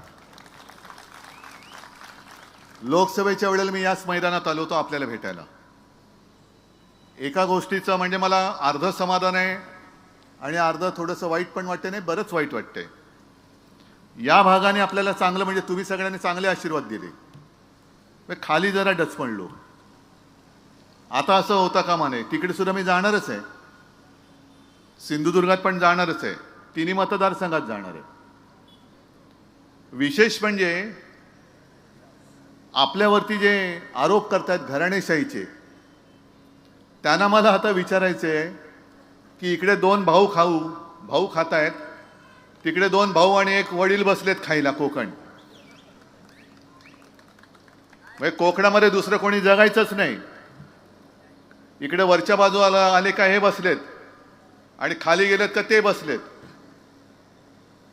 लोकसभेच्या वेळेला मी याच मैदानात आलो होतो आपल्याला भेटायला. एका गोष्टीचं म्हणजे मला अर्ध समाधान आहे आणि अर्ध थोडंसं वाईट पण वाटते, नाही बरंच वाईट वाटतंय. या भागाने आपल्याला चांगलं म्हणजे तुम्ही सगळ्यांनी चांगले आशीर्वाद दिले, खाली जरा डचपणलो. आता असं होता कामा नये. तिकडे सुद्धा मी जाणारच आहे, सिंधुदुर्गात पण जाणारच आहे, तिन्ही मतदारसंघात जाणार आहे. विशेष म्हणजे आपल्यावरती जे आरोप करतायत घराणेशाहीचे, त्यांना मला आता विचारायचं आहे की इकडे दोन भाऊ खातायत, तिकडे दोन भाऊ आणि एक वडील बसलेत खायला कोकण. म्हणजे कोकणामध्ये दुसरं कोणी जगायचंच नाही. इकडे वरच्या बाजूला आले का हे बसलेत आणि खाली गेलेत का ते बसलेत.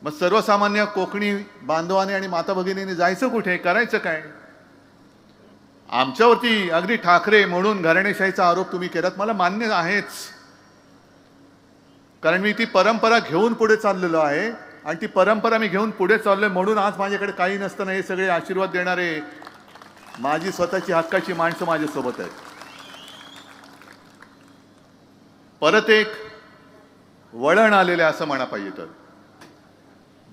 मग सर्वसामान्य कोकणी बांधवाने आणि माता भगिनीने जायचं कुठे, करायचं काय? आमच्यावरती अगदी ठाकरे म्हणून घराणेशाहीचा आरोप तुम्ही केलात, मला मान्य आहेच, कारण मी ती परंपरा घेऊन पुढे चाललेलो आहे आणि ती परंपरा मी घेऊन पुढे चाललोय म्हणून आज माझ्याकडे काही नसताना हे सगळे आशीर्वाद देणारे माझी स्वतःची हक्काची माणसं माझ्यासोबत आहेत. परत एक वळण आलेले असं म्हणा पाहिजे तर,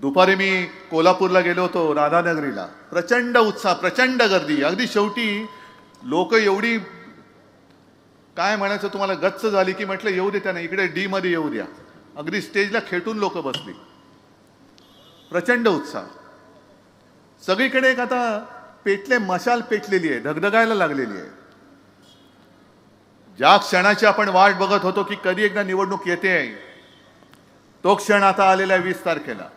दुपारी मी कोल्हापूरला गेलो होतो, राधानगरीला. प्रचंड उत्साह, प्रचंड गर्दी. अगदी शेवटी लोक एवढी काय म्हणायचं तुम्हाला गच्च झाली की म्हटलं येऊ दे त्यांना, इकडे डी मध्ये येऊ द्या. अगदी स्टेजला खेटून लोक बसली. प्रचंड उत्साह. सगळीकडे एक आता मशाल पेटलेली आहे, धगधगायला लागलेली आहे. ज्या क्षणाची आपण वाट बघत होतो की कधी एकदा निवडणूक येते, तो क्षण आता आलेला आहे 20 तारखेला.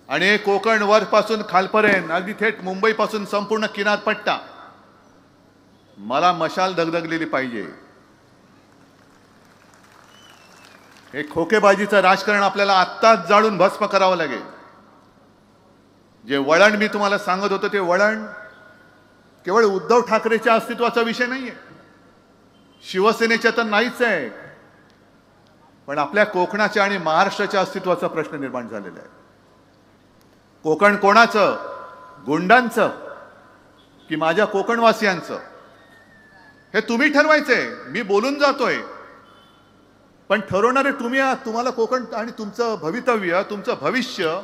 आणि कोकण वरपासून खालपर्यंत अगदी थेट मुंबईपासून संपूर्ण किनारपट्टा, मला मशाल धगधगलेली पाहिजे. हे खोकेबाजीचं राजकारण आपल्याला आत्ताच जाळून भस्म करावं लागेल. जे वळण मी तुम्हाला सांगत होतो ते वळण केवळ उद्धव ठाकरेच्या अस्तित्वाचा विषय नाहीये, शिवसेनेच्या तर नाहीच आहे, पण आपल्या कोकणाच्या आणि महाराष्ट्राच्या अस्तित्वाचा प्रश्न निर्माण झालेला आहे. कोकण कोणाचं? गुंडांचं की माझ्या कोकणवासियांचं? हे तुम्ही ठरवायचंय. मी बोलून जातोय, पण ठरवणारे तुम्ही आहात. तुम्हाला कोकण आणि तुमचं भवितव्य, तुमचं भविष्य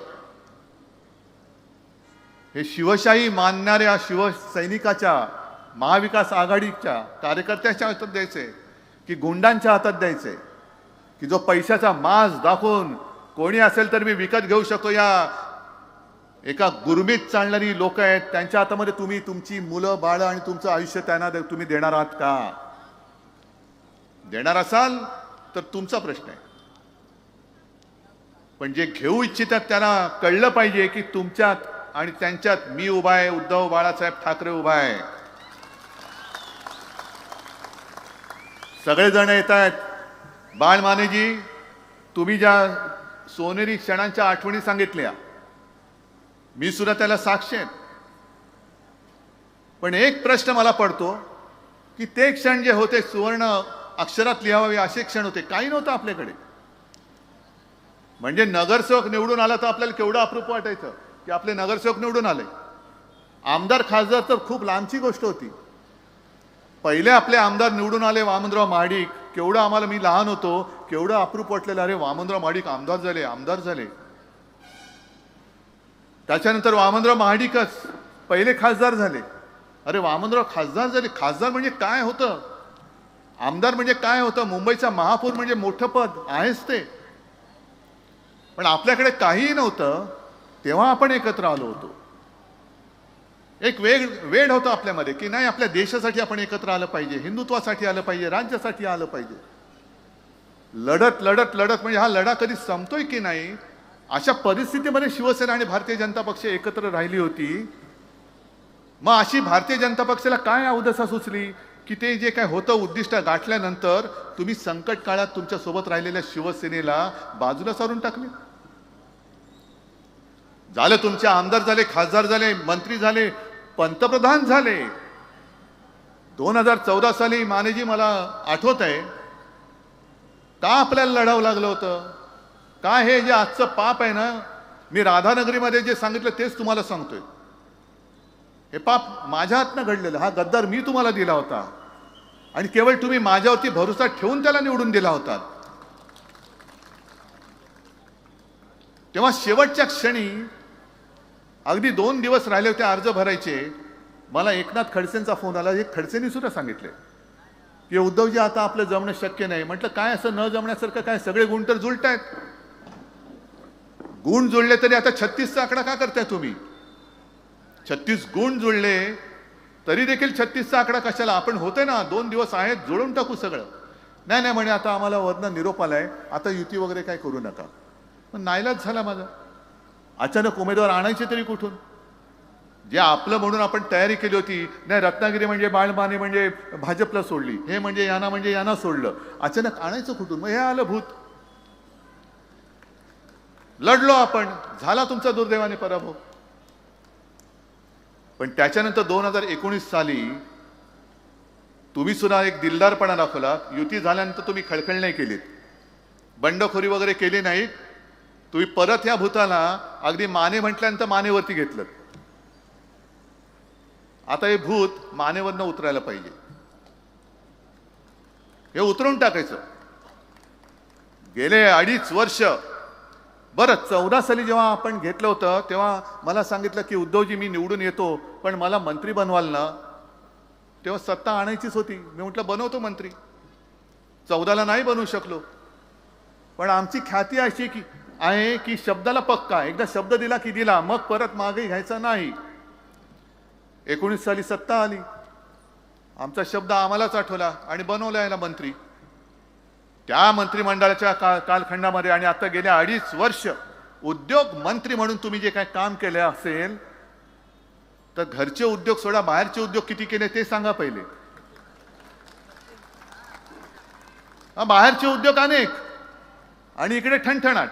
हे शिवशाही मानणाऱ्या शिवसैनिकाच्या, महाविकास आघाडीच्या कार्यकर्त्याच्या हातात द्यायचे की गुंडांच्या हातात द्यायचे, की जो पैशाचा माज दाखवून कोणी असेल तर मी विकत घेऊ शकतो, या एका गुरमीत चालणारी लोक आहेत, त्यांच्या हातामध्ये तुम्ही तुमची मुलं बाळं आणि तुमचं आयुष्य त्यांना तुम्ही देणार आहात का? देणार असाल तर तुमचा प्रश्न आहे, पण जे घेऊ इच्छितात त्यांना कळलं पाहिजे की तुमच्यात आणि त्यांच्यात मी उभा आहे, उद्धव बाळासाहेब ठाकरे उभा आहे. सगळेजण येत आहेत. बाळमानेजी, तुम्ही ज्या सोनेरी क्षणांच्या आठवणी सांगितल्या, मी सुद्धा त्याला साक्ष आहे. पण एक प्रश्न मला पडतो की ते क्षण जे होते सुवर्ण अक्षरात लिहावे असे क्षण होते, काही नव्हतं आपल्याकडे. म्हणजे नगरसेवक निवडून आला तर आपल्याला केवढं अप्रूप वाटायचं की आपले नगरसेवक निवडून आले. आमदार खासदार तर खूप लांबची गोष्ट होती. पहिले आपले आमदार निवडून आले वामनराव महाडिक, केवढं आम्हाला, मी लहान होतो, केवढं अप्रूप वाटलेलं, अरे वामनराव महाडिक आमदार झाले. त्याच्यानंतर वामनराव महाडिकच पहिले खासदार झाले. अरे वामनराव खासदार झाले. खासदार म्हणजे काय होतं, आमदार म्हणजे काय होतं, मुंबईचा महापौर म्हणजे मोठं पद आहेच ते. पण आपल्याकडे काहीही नव्हतं तेव्हा आपण एकत्र आलो होतो. एक वेळ होता आपल्यामध्ये की नाही, आपल्या देशासाठी आपण एकत्र आलं पाहिजे, हिंदुत्वासाठी आलं पाहिजे, राज्यासाठी आलं पाहिजे. लढत लढत लढत म्हणजे हा लढा कधी संपतोय की नाही, अशा परिस्थितीमध्ये शिवसेना आणि भारतीय जनता पक्ष एकत्र राहिली होती. मग अशी भारतीय जनता पक्षाला काय अवदसा सुचली की ते जे काय होतं उद्दिष्ट गाठल्यानंतर तुम्ही संकट काळात तुमच्या सोबत राहिलेल्या शिवसेनेला बाजूला सारून टाकले. झालं, तुमचे आमदार झाले, खासदार झाले, मंत्री झाले, पंतप्रधान झाले. 2014 साली मानेजी, मला आठवत आहे का आपल्याला लढावं लागलं होतं, का हे जे आजचं पाप आहे ना, मी राधानगरीमध्ये जे सांगितलं तेच तुम्हाला सांगतोय. हे पाप माझ्या हातनं घडलेलं, हा गद्दार मी तुम्हाला दिला होता आणि केवळ तुम्ही माझ्यावरती भरोसा ठेवून त्याला निवडून दिला होता. तेव्हा शेवटच्या क्षणी अगदी 2 दिवस राहिले होते अर्ज भरायचे, मला एकनाथ खडसेंचा फोन आला. हे खडसेंनी सुद्धा सांगितले की उद्धवजी आता आपलं जमणं शक्य नाही. म्हटलं काय असं न जमण्यासारखं काय, सगळे गुण तर जुळतायत. गुण जुळले तरी आता 36चा आकडा का करताय तुम्ही? 36 गुण जुळले तरी देखील 36चा आकडा कशाला? आपण होते ना, 2 दिवस आहेत, जुळून टाकू सगळं. नाही म्हणे आता आम्हाला वरनं निरोप आलाय, आता युती वगैरे काय करू नका. पण नाईलाज झाला माझा. अचानक उमेदवार आणायचे तरी कुठून? जे आपलं म्हणून आपण तयारी केली होती, नाही रत्नागिरी म्हणजे बाळमाने म्हणजे भाजपला सोडली, हे म्हणजे यांना सोडलं, अचानक आणायचं कुठून? मग हे आलं भूत. लढलो आपण, झाला तुमचा दुर्दैवाने पराभव. पण त्याच्यानंतर 2019 साली तुम्ही सुद्धा एक दिलदारपणा दाखवला. युती झाल्यानंतर तुम्ही खळखळ नाही केलीत, बंडखोरी वगैरे केली नाही. तुम्ही परत या भूताला अगदी माने म्हटल्यानंतर मानेवरती घेतलं. आता हे भूत मानेवरनं उतरायला पाहिजे, हे उतरून टाकायचं. गेले 2.5 वर्ष, बरं 14 साली जेव्हा आपण घेतलं होतं तेव्हा मला सांगितलं की उद्धवजी मी निवडून येतो, पण मला मंत्री बनवाल ना? तेव्हा सत्ता आणायचीच होती. मी म्हटलं बनवतो मंत्री. 14ला नाही बनवू शकलो, पण आमची ख्याती अशी की आहे की शब्दाला पक्का, एकदा शब्द दिला की दिला, मग परत मागे घ्यायचा नाही. 19 साली सत्ता आली, आमचा शब्द आम्हालाच आठवला आणि बनवला याला मंत्री. त्या मंत्रिमंडळाच्या कालखंडामध्ये आणि आता गेल्या 2.5 वर्ष उद्योग मंत्री म्हणून तुम्ही जे काय काम केले असेल, तर घरचे उद्योग सोडा, बाहेरचे उद्योग किती केले ते सांगा पहिले. बाहेरचे उद्योग अनेक आणि इकडे ठणठणाट.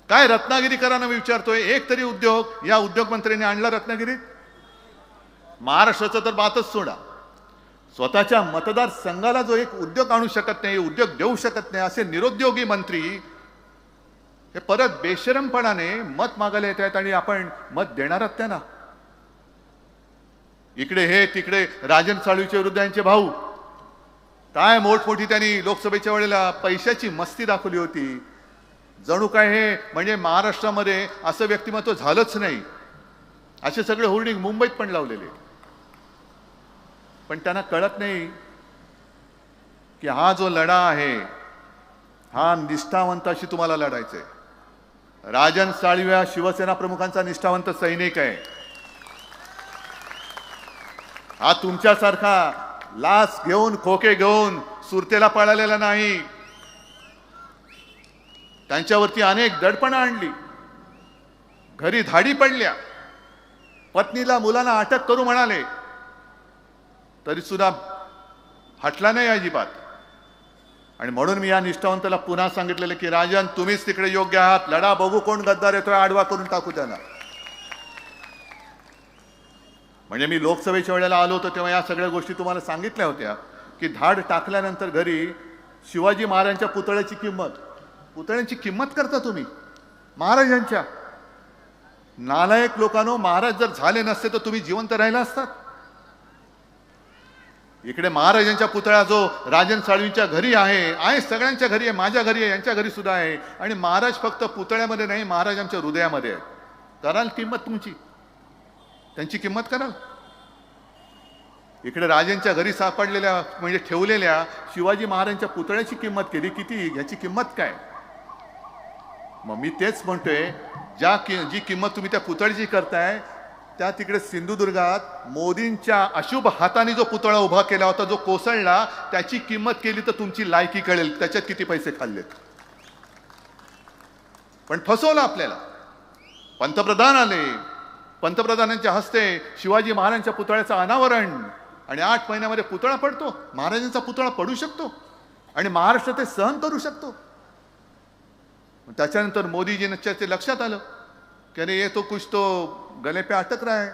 काय रत्नागिरीकरांना मी विचारतोय, एक तरी उद्योग या उद्योग मंत्र्यांनी आणला रत्नागिरीत? महाराष्ट्राचं तर बातच सोडा, स्वतःच्या मतदारसंघाला जो एक उद्योग आणू शकत नाही, उद्योग देऊ शकत नाही, असे निरुद्योगी मंत्री हे परत बेशरमपणाने मत मागायला येत आहेत आणि आपण मत देणार आहात त्यांना. इकडे हे, तिकडे राजन साळवीच्या विरुद्ध यांचे भाऊ, काय मोठमोठी त्यांनी लोकसभेच्या वेळेला पैशाची मस्ती दाखवली होती. जणू काय हे म्हणजे महाराष्ट्रामध्ये असं व्यक्तिमत्व झालंच नाही, असे सगळे होर्डिंग मुंबईत पण लावलेले. पण त्यांना कळत नाही की हा जो लढा आहे हा निष्ठावंताशी तुम्हाला लढायचा आहे. राजन साळवी हा शिवसेना प्रमुखांचा निष्ठावंत सैनिक आहे. हा तुमच्यासारखा लाच घेऊन, खोके घेऊन सुरतेला पळालेला नाही. त्यांच्यावरती अनेक दडपणं आणली, घरी धाडी पडल्या, पत्नीला मुलांना अटक करू म्हणाले, तरी सुद्धा हटला नाही अजिबात. आणि म्हणून मी या निष्ठावंताला पुन्हा सांगितलेलं की राजन, तुम्हीच तिकडे योग्य आहात, लढा, बघू कोण गद्दार येतोय, आडवा करून टाकू त्यांना. म्हणजे मी लोकसभेच्या वेळेला आलो होतो तेव्हा या सगळ्या गोष्टी तुम्हाला सांगितल्या होत्या की धाड टाकल्यानंतर घरी शिवाजी महाराजांच्या पुतळ्याची पुतळ्यांची किंमत करता तुम्ही महाराजांच्या. नालायक लोकांनो, महाराज जर झाले नसते तर तुम्ही जिवंत राहिला असतात. इकडे महाराजांच्या पुतळा जो राजन साळवींच्या घरी आहे, सगळ्यांच्या घरी आहे, माझ्या घरी आहे, यांच्या घरी सुद्धा आहे. आणि महाराज फक्त पुतळ्यामध्ये नाही, महाराज आमच्या हृदयामध्ये आहे. कराल किंमत तुमची, त्यांची किंमत कराल. इकडे राजांच्या घरी सापडलेल्या म्हणजे ठेवलेल्या शिवाजी महाराजांच्या पुतळ्याची किंमत केली, किती, याची किंमत काय? मग मी तेच म्हणतोय, जी किंमत तुम्ही त्या पुतळ्याची करताय, त्या तिकडे सिंधुदुर्गात मोदींच्या अशुभ हाताने जो पुतळा उभा केला होता, जो कोसळला, त्याची किंमत केली तर तुमची लायकी कळेल त्याच्यात किती पैसे खाल्लेत. पण फसवलं आपल्याला. पंतप्रधान आले, पंतप्रधानांच्या हस्ते शिवाजी महाराजांच्या पुतळ्याचं अनावरण, आणि 8 महिन्यामध्ये पुतळा पडतो. महाराजांचा पुतळा पडू शकतो आणि महाराष्ट्र ते सहन करू शकतो. त्याच्यानंतर मोदीजींच्या ते लक्षात आलं की अरे ये तो कुछ तो गले पे अटक रहा है.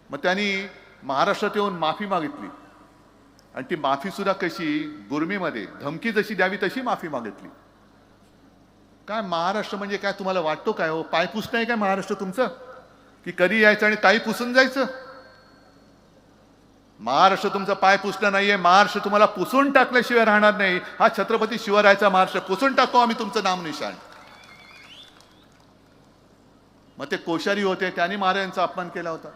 मग त्यांनी महाराष्ट्रात येऊन माफी मागितली आणि ती माफी सुद्धा कशी, गुरमीमध्ये धमकी जशी द्यावी तशी माफी मागितली. काय महाराष्ट्र म्हणजे काय तुम्हाला वाटतो काय हो? पाय पुसणं आहे काय महाराष्ट्र तुमचं? की कधी यायचं आणि ताई पुसून जायचं? महाराष्ट्र तुमचा पाय पुसणं नाहीये, महाराष्ट्र तुम्हाला पुसून टाकल्याशिवाय राहणार नाही. हा छत्रपती शिवरायाचा महाराष्ट्र. पुसून टाकू आम्ही तुमचं नामनिशाण. मग ते कोश्यारी होते, त्यांनी महाराजांचा अपमान केला होता.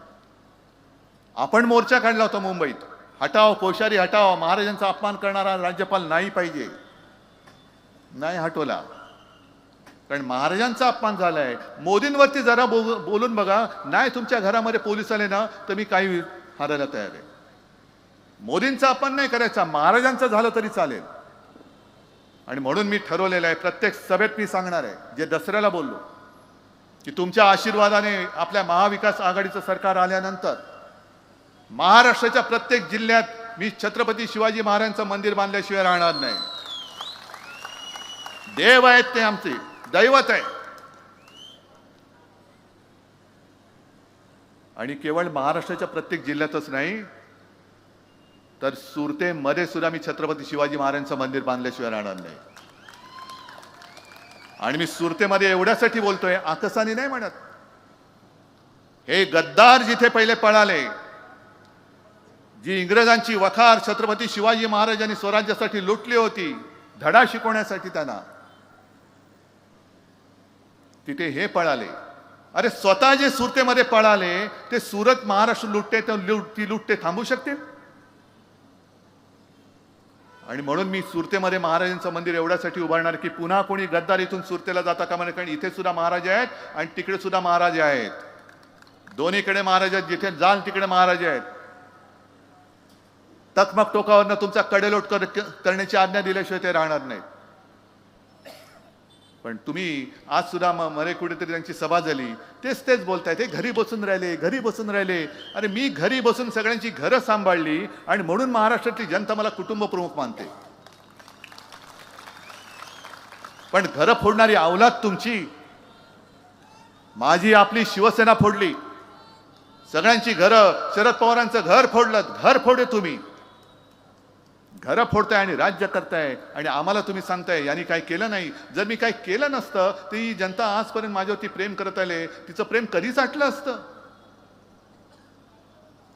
आपण मोर्चा काढला होता मुंबईत, हटाव कोश्यारी हटाव, महाराजांचा अपमान करणारा राज्यपाल नाही पाहिजे. नाही हटवला, कारण महाराजांचा अपमान झालाय. मोदींवरती जरा बोलून बघा, नाही तुमच्या घरामध्ये पोलीस आले ना तर मी काही हारायला तयार आहे. मोदींचा अपमान नाही करायचा, महाराजांचा झालं तरी चालेल. आणि म्हणून मी ठरवलेलं आहे, प्रत्येक सभेत मी सांगणार आहे, जे दसऱ्याला बोललो की तुमच्या आशीर्वादाने आपल्या महाविकास आघाडीचं सरकार आल्यानंतर महाराष्ट्राच्या प्रत्येक जिल्ह्यात मी छत्रपती शिवाजी महाराजांचं मंदिर बांधल्याशिवाय राहणार नाही. देव आहेत ते, आमचे दैवत आहे. आणि केवळ महाराष्ट्राच्या प्रत्येक जिल्ह्यातच नाही, तर सुरतेमध्ये सुद्धा मी छत्रपती शिवाजी महाराजांचं मंदिर बांधल्याशिवाय राहणार नाही. आणि मी सुरतेमध्ये एवढ्यासाठी बोलतोय, आकसाने नाही म्हणत. हे गद्दार जिथे पहिले पळाले, जी इंग्रजांची वखार छत्रपती शिवाजी महाराजांनी स्वराज्यासाठी लुटली होती, धडा शिकवण्यासाठी त्यांना, तिथे हे पळाले. अरे स्वतः जे सुरतेमध्ये पळाले ते सुरत महाराष्ट्र लुटते, ती लुटते थांबू शकते? आणि म्हणून मी सुरतेमध्ये महाराजांचं मंदिर एवढ्यासाठी उभारणार की पुन्हा कोणी गद्दार इथून सुरतेला जाता कामा नये, कारण इथे सुद्धा महाराज आहेत आणि तिकडे सुद्धा महाराज आहेत. दोन्हीकडे महाराज आहेत, जिथे जाल तिकडे महाराज आहेत. तकमक टोकावरनं तुमचा कडेलोट करण्याची आज्ञा दिल्याशिवाय ते राहणार नाहीत. पण तुम्ही आज सुद्धा मरे कुठेतरी त्यांची सभा झाली, तेच बोलतायत, ते घरी बसून राहिले. अरे मी घरी बसून सगळ्यांची घरं सांभाळली आणि म्हणून महाराष्ट्रातली जनता मला कुटुंब प्रमुख मानते. पण घरं फोडणारी अवलाद तुमची. माझी आपली शिवसेना फोडली, सगळ्यांची घरं, शरद पवारांचं घर फोडलं, घर फोडे तुम्ही. घरं फोडताय आणि राज्य करताय आणि आम्हाला तुम्ही सांगताय यांनी काय केलं नाही. जर मी काय केलं नसतं तर ही जनता आजपर्यंत माझ्यावरती प्रेम करत आले, तिचं प्रेम कधीच आटलं असतं.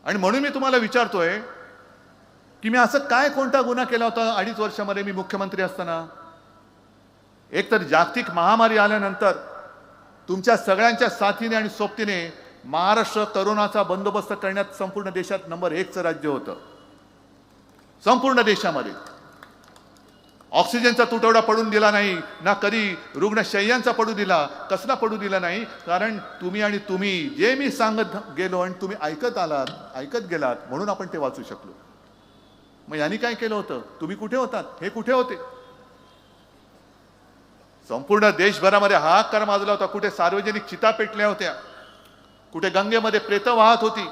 आणि म्हणून मी तुम्हाला विचारतोय की मी असं काय कोणता गुन्हा केला होता 2.5 वर्षामध्ये मी मुख्यमंत्री असताना. एक तर जागतिक महामारी आल्यानंतर तुमच्या सगळ्यांच्या साथीने आणि सोबतीने महाराष्ट्र करोनाचा बंदोबस्त करण्यात संपूर्ण देशात नंबर 1चं राज्य होतं. संपूर्ण देशामध्ये ऑक्सिजनचा तुटवडा पडून दिला नाही, ना कधी रुग्णशय्यांचा पडू दिला. कसला पडू दिला नाही? कारण तुम्ही जे मी सांगत गेलो आणि तुम्ही ऐकत गेलात म्हणून आपण ते वाचू शकलो. मग यांनी काय केलं होतं? तुम्ही कुठे होतात? हे कुठे होते? संपूर्ण देशभरामध्ये हाहाकार माजला होता. कुठे सार्वजनिक चिता पेटल्या होत्या, कुठे गंगेमध्ये प्रेतं वाहत होती.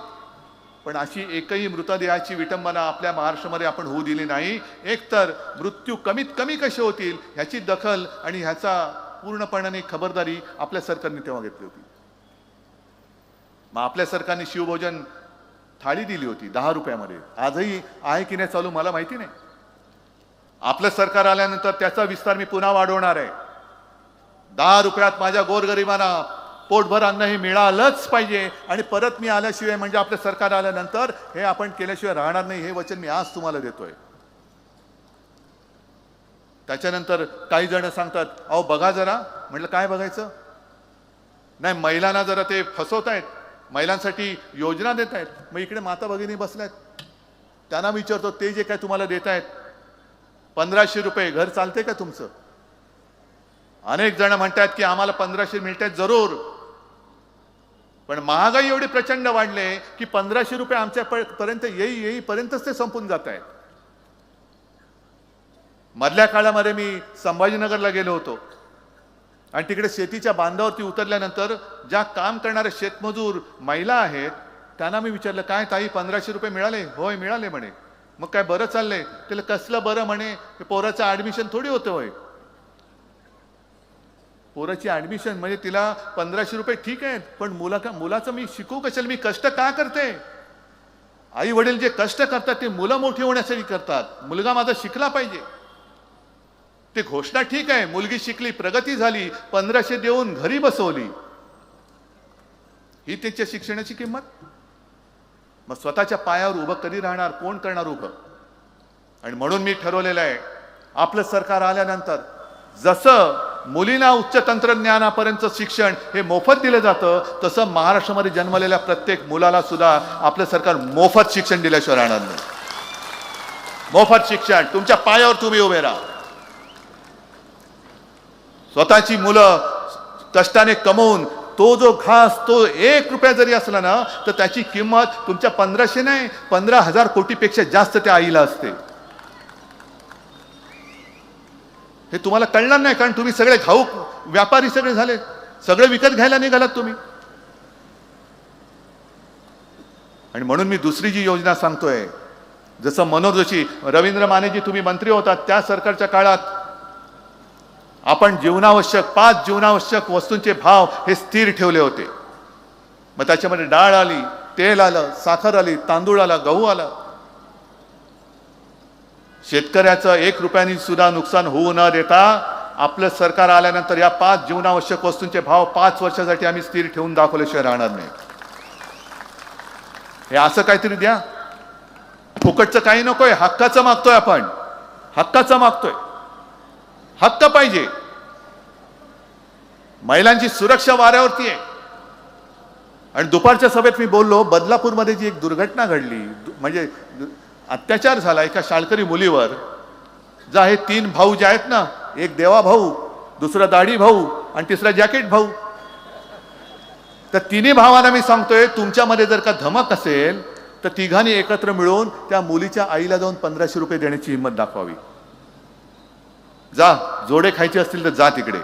पण अशी एकही मृतदेहाची विटंबना आपल्या महाराष्ट्रामध्ये आपण होऊ दिली नाही. एकतर मृत्यू कमीत कमी कसे होतील ह्याची दखल आणि ह्याचा पूर्णपणाने खबरदारी आपल्या सरकारने तेव्हा घेतली होती. मग आपल्या सरकारने शिवभोजन थाळी दिली होती 10 रुपयामध्ये. आजही आहे की नाही चालू मला माहिती नाही. आपलं सरकार आल्यानंतर त्याचा विस्तार मी पुन्हा वाढवणार आहे. 10 रुपयात माझ्या गोरगरिबांना पोटभर अन्न हे मिळालंच पाहिजे. आणि परत मी आल्याशिवाय म्हणजे आपलं सरकार आल्यानंतर हे आपण केल्याशिवाय राहणार नाही, हे वचन मी आज तुम्हाला देतोय. त्याच्यानंतर काही जण सांगतात अहो बघा जरा. म्हटलं काय बघायचं? नाही, महिलांना जरा ते फसवतायत, महिलांसाठी योजना देत आहेत. मग इकडे माता भगिनी बसल्यात, त्यांना विचारतो ते जे काय तुम्हाला देत आहेत 1500 रुपये, घर चालते का तुमचं? अनेक जण म्हणतात की आम्हाला 1500 मिळतात. जरूर, पण महागाई एवढी प्रचंड वाढले की 1500 रुपये आमच्या पर्यंत येईपर्यंतच ते संपून जात आहेत. मधल्या काळामध्ये मी संभाजीनगरला गेलो होतो आणि तिकडे शेतीच्या बांधावरती उतरल्यानंतर ज्या काम करणारे शेतमजूर महिला आहेत त्यांना मी विचारलं काय ताई 1500 रुपये मिळाले? होय मिळाले म्हणे. मग काय बरं चाललंय? त्याला कसलं बरं म्हणे? पोराचं ऍडमिशन थोडी होतं होय. पोराची ऍडमिशन म्हणजे तिला 1500 रुपये ठीक आहेत, पण मुलाचं मी शिकू कशाला? मी कष्ट का करते? आई वडील जे कष्ट करतात ते मुलं मोठी होण्यासाठी करतात. मुलगा माझा शिकला पाहिजे. ते घोषणा ठीक आहे, मुलगी शिकली, प्रगती झाली, 1500 देऊन घरी बसवली, ही त्यांच्या शिक्षणाची किंमत. मग स्वतःच्या पायावर उभं कधी राहणार? कोण करणार उभं? आणि म्हणून मी ठरवलेलं आहे आपलं सरकार आल्यानंतर जसं मुलींना उच्च तंत्रज्ञानापर्यंत शिक्षण हे मोफत दिलं जातं तसं महाराष्ट्रामध्ये जन्मलेल्या प्रत्येक मुलाला सुद्धा आपलं सरकार मोफत शिक्षण दिल्याशिवाय राहणार नाही. मोफत शिक्षण. तुमच्या पायावर तुम्ही उभे राहा. स्वतःची मुलं कष्टाने कमवून तो जो घास तो 1 रुपया जरी असला ना तर त्याची किंमत तुमच्या 1500 नाही 15,000 कोटीपेक्षा जास्त त्या आईला असते. हे तुम्हाला कळणार नाही कारण तुम्ही सगळे घाऊक व्यापारी सगळे झाले, सगळे विकत घ्यायला निघालात तुम्ही. आणि म्हणून मी दुसरी जी योजना सांगतोय, जसं मनोहर जोशी, रवींद्र मानेजी तुम्ही मंत्री होतात त्या सरकारच्या काळात आपण जीवनावश्यक 5 जीवनावश्यक वस्तूंचे भाव हे स्थिर ठेवले होते. मग त्याच्यामध्ये डाळ आली, तेल आलं, साखर आली, तांदूळ आला, गहू आला. शेतकऱ्याचं 1 रुपयानी सुद्धा नुकसान होऊ न देता आपलं सरकार आल्यानंतर या 5 जीवनावश्यक वस्तूंचे भाव 5 वर्षासाठी आम्ही स्थिर ठेवून दाखवल्याशिवाय राहणार नाही. हे असं काहीतरी द्या. फुकटचं काही नकोय, हक्काचं मागतोय आपण. हक्काचं मागतोय. हक्क पाहिजे. महिलांची सुरक्षा वाऱ्यावरती आहे. आणि दुपारच्या सभेत मी बोललो, बदलापूरमध्ये जी एक दुर्घटना घडली, म्हणजे अत्याचार झाला एका शाळकरी मुलीवर, जा हे 3 भाऊ जे आहेत ना, एक देवा भाऊ, दुसरा दाढी भाऊ आणि तिसरा जॅकेट भाऊ, तर तिन्ही भावांना मी सांगतोय, तुमच्यामध्ये जर का धमक असेल तर तिघांनी एकत्र मिळून त्या मुलीच्या आईला जाऊन 1500 रुपये देण्याची हिंमत दाखवावी. जा, जोडे खायचे असतील तर जा तिकडे.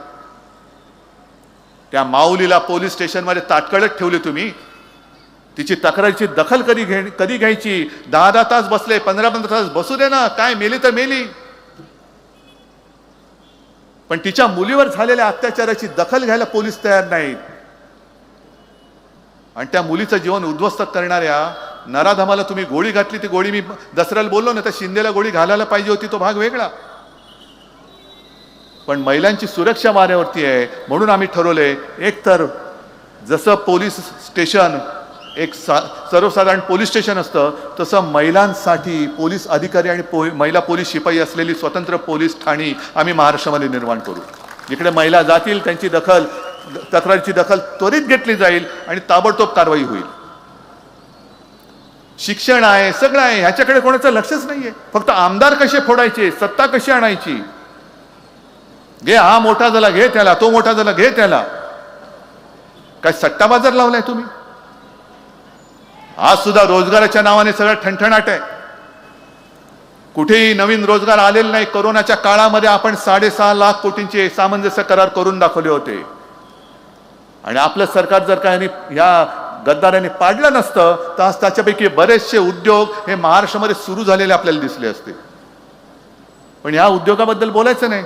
त्या माऊलीला पोलीस स्टेशनमध्ये ताटकळत ठेवले तुम्ही. तिची तक्रारीची दखल कधी घ्यायची? 10 तास बसले, 15 तास बसू दे ना, काय मेली तर मेली, पण तिच्या मुलीवर झालेल्या अत्याचाराची दखल घ्यायला पोलीस तयार नाहीत. आणि त्या मुलीचं जीवन उद्ध्वस्त करणाऱ्या नराधमाला तुम्ही गोळी घातली. ती गोळी मी दसऱ्याला बोललो ना, तर शिंदेला गोळी घालायला पाहिजे होती, तो भाग वेगळा. पण महिलांची सुरक्षा वाऱ्यावरती आहे, म्हणून आम्ही ठरवले, एक तर जसं पोलीस स्टेशन एक सर्वसाधारण पोलीस स्टेशन असतं, तसं महिलांसाठी पोलीस अधिकारी आणि महिला पोलीस शिपाई असलेली स्वतंत्र पोलीस ठाणी आम्ही महाराष्ट्रामध्ये निर्माण करू. जिकडे महिला जातील त्यांची तक्रारीची दखल त्वरित घेतली जाईल आणि ताबडतोब कारवाई होईल. शिक्षण आहे, सगळं आहे, ह्याच्याकडे कोणाचं लक्षच नाहीये. फक्त आमदार कसे फोडायचे, सत्ता कशी आणायची, घे हा मोठा झाला घे त्याला, तो मोठा झाला घे त्याला. काय सट्टा बाजार लावलाय तुम्ही? आज सुद्धा रोजगाराच्या नावाने सगळं ठणठणाट आहे. कुठेही नवीन रोजगार आलेले नाही. कोरोनाच्या काळामध्ये आपण 6.5 लाख कोटींचे सामंजस्य करार करून दाखवले होते. आणि आपलं सरकार जर काही या गद्दारांनी पाडलं नसतं तर आज त्याच्यापैकी बरेचसे उद्योग हे महाराष्ट्रामध्ये सुरू झालेले आपल्याला दिसले असते. पण या उद्योगाबद्दल बोलायचं नाही.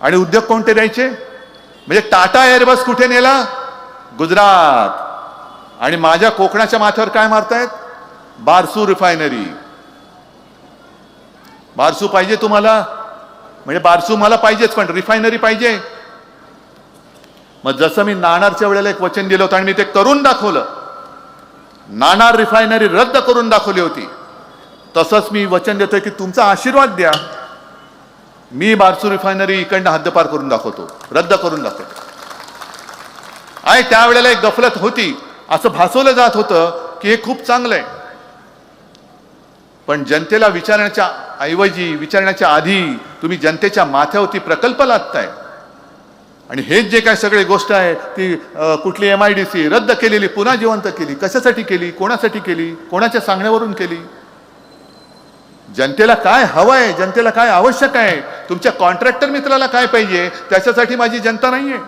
आणि उद्योग कोणते द्यायचे? म्हणजे टाटा एअरबस कुठे नेला? गुजरात. आणि माझ्या कोकणाच्या माथ्यावर काय मारतायत? बारसू रिफायनरी. बारसू पाहिजे तुम्हाला? म्हणजे बारसू मला पाहिजेच, पण रिफायनरी पाहिजे. मग जसं मी नाणारच्या वेळेला एक वचन दिलं होतं आणि मी ते करून दाखवलं, नाणार रिफायनरी रद्द करून दाखवली होती, तसंच मी वचन देतोय की तुमचा आशीर्वाद द्या, मी बारसू रिफायनरी इकडनं हद्दपार करून दाखवतो, रद्द करून दाखवतो. आहे त्यावेळेला एक गफलत होती, असं भासवलं जात होतं की हे खूप चांगलं आहे. पण जनतेला विचारण्याच्या ऐवजी, विचारण्याच्या आधी तुम्ही जनतेच्या माथ्यावरती प्रकल्प लादताय. आणि हेच जे काय सगळे गोष्ट आहे ती कुठली MIDC रद्द केलेली पुन्हा जिवंत केली. कशासाठी केली? कोणासाठी केली? कोणाच्या सांगण्यावरून केली? जनतेला काय हवं आहे, जनतेला काय आवश्यक आहे, तुमच्या कॉन्ट्रॅक्टर मित्राला काय पाहिजे, त्याच्यासाठी माझी जनता नाहीये.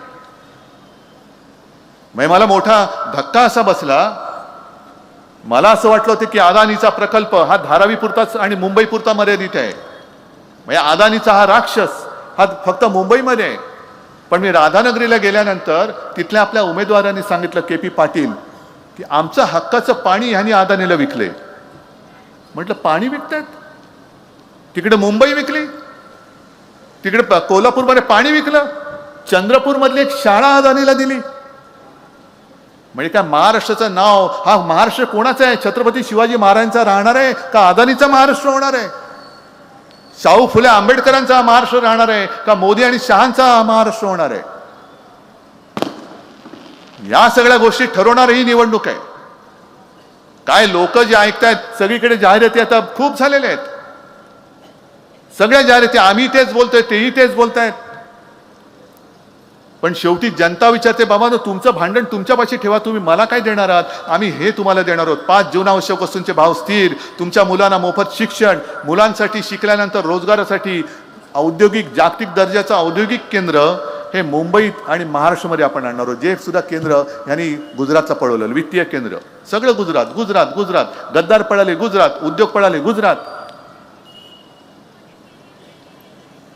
मला मोठा धक्का असा बसला, मला असं वाटलं होतं की अदानीचा प्रकल्प हा धारावीपुरताच आणि मुंबईपुरता मर्यादित आहे. म्हणजे अदानीचा हा राक्षस हा फक्त मुंबईमध्ये आहे. पण मी राधानगरीला गेल्यानंतर तिथल्या आपल्या उमेदवारांनी सांगितलं, KP पाटील, की आमचं हक्काचं पाणी ह्यांनी अदानीला विकले. म्हटलं पाणी विकतायत? तिकडे मुंबई विकली, तिकडे कोल्हापूरमध्ये पाणी विकलं, चंद्रपूरमधली एक शाळा अदानीला दिली. म्हणजे काय महाराष्ट्राचं नाव, हा महाराष्ट्र कोणाचा आहे? छत्रपती शिवाजी महाराजांचा राहणार आहे का अदानीचा महाराष्ट्र होणार आहे? शाहू फुले आंबेडकरांचा महाराष्ट्र राहणार आहे का मोदी आणि शहांचा महाराष्ट्र होणार आहे? या सगळ्या गोष्टी ठरवणार ही निवडणूक आहे. काय लोक जे ऐकतायत, सगळीकडे जाहिराती आता खूप झालेल्या आहेत, सगळ्या जाहिराती, आम्ही तेच बोलतोय, तेही तेच बोलतायत. पण शेवटी जनता विचारते, बाबा तुमचं भांडण तुमच्यापाशी ठेवा, तुम्ही मला काय देणार आहात? आम्ही हे तुम्हाला देणार आहोत. 5 जीवनावश्यक वस्तूंचे भाव स्थिर, तुमच्या मुलांना मोफत शिक्षण, मुलांसाठी शिकल्यानंतर रोजगारासाठी औद्योगिक, जागतिक दर्जाचं औद्योगिक केंद्र हे मुंबईत आणि महाराष्ट्रामध्ये आपण आणणार आहोत. जे सुद्धा केंद्र यांनी गुजरातचं पळवलं, वित्तीय केंद्र, सगळं गुजरात, गुजरात, गुजरात. गद्दार पळाले गुजरात, उद्योग पळाले गुजरात.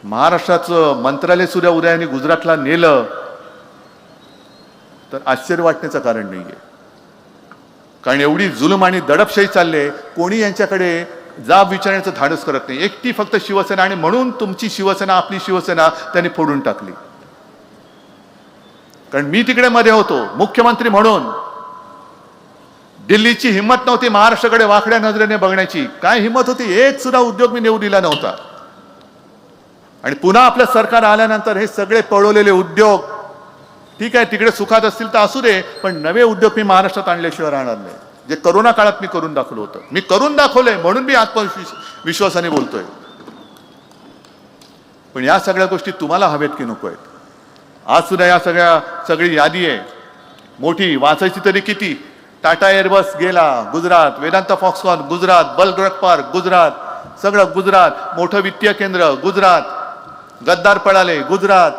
महाराष्ट्राचं मंत्रालय सुद्धा उदयाने गुजरातला नेलं तर आश्चर्य वाटण्याचं कारण नाहीये. कारण एवढी जुलम आणि दडपशाही चालले, कोणी यांच्याकडे जाब विचारण्याचं धाडस करत नाही. एकटी फक्त शिवसेना, आणि म्हणून तुमची शिवसेना, आपली शिवसेना त्यांनी फोडून टाकली. कारण मी तिकडे मध्ये होतो मुख्यमंत्री म्हणून, दिल्लीची हिंमत नव्हती महाराष्ट्राकडे वाकड्या नजरेने बघण्याची. काय हिंमत होती? एक सुद्धा उद्योग मी नेऊ दिला नव्हता. आणि पुन्हा आपलं सरकार आल्यानंतर हे सगळे पळवलेले उद्योग, ठीक आहे तिकडे सुखात असतील तर असू दे, पण नवे उद्योग मी महाराष्ट्रात आणल्याशिवाय राहणार नाही. जे करोना काळात मी करून दाखवलं होतं, मी करून दाखवलंय, म्हणून मी आत्मविश्वासाने बोलतोय. पण या सगळ्या गोष्टी तुम्हाला हवेत की नको आहेत? आज सुद्धा या सगळी यादी आहे मोठी, वाचायची तरी किती? टाटा एअरबस गेला गुजरात, वेदांता फॉक्सकॉन गुजरात, बलग्रक पार्क गुजरात, सगळं गुजरात, मोठं वित्तीय केंद्र गुजरात, गद्दार पळाले गुजरात.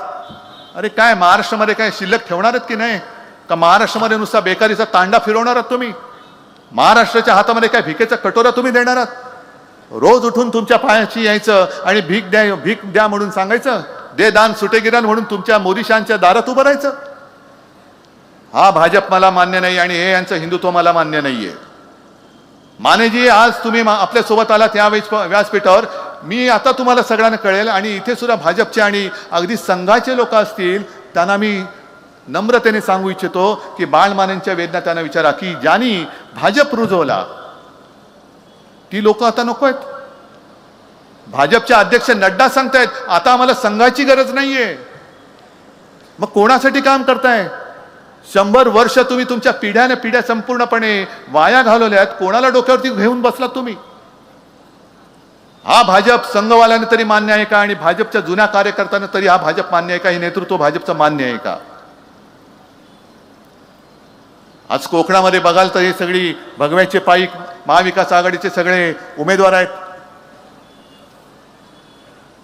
अरे काय महाराष्ट्रामध्ये काय शिल्लक ठेवणार आहेत की नाही? का महाराष्ट्रामध्ये नुसता बेकारीचा तांडा फिरवणार आहात तुम्ही? महाराष्ट्राच्या हातामध्ये काय भिकेचा कटोरा तुम्ही देणार आहात? रोज उठून तुमच्या पायाशी यायचं आणि भीक द्या म्हणून सांगायचं, दे दान सुटे गिरान म्हणून तुमच्या मोदीशांच्या दारात उभं राहायचं. हा भाजप मला मान्य नाही आणि हे यांचं हिंदुत्व मला मान्य नाहीये. मानेजी, आज तुम्ही आपल्यासोबत आलात या व्यासपीठावर, मी आता तुम्हाला सगळ्यांना कळेल आणि इथे सुद्धा भाजपचे आणि अगदी संघाचे लोक असतील त्यांना मी नम्रतेने सांगू इच्छितो की बाळ मानेंच्या वेदना त्यांना विचारा की ज्यांनी भाजप रुजवला ती लोक आता नको आहेत. भाजपचे अध्यक्ष नड्डा सांगतायत आता आम्हाला संघाची गरज नाहीये. मग कोणासाठी काम करताय? 100 वर्ष तुम्ही तुमच्या पिढ्या संपूर्णपणे वाया घालवल्यात. कोणाला डोक्यावरती घेऊन बसलात तुम्ही? हा भाजप संघवाल्याने तरी मान्य आहे का? आणि भाजपच्या जुन्या कार्यकर्त्यांना तरी हा भाजप मान्य आहे का? हे नेतृत्व भाजपचं मान्य आहे का? आज कोकणामध्ये बघाल तर हे सगळी भगव्याचे पाईक महाविकास आघाडीचे सगळे उमेदवार आहेत.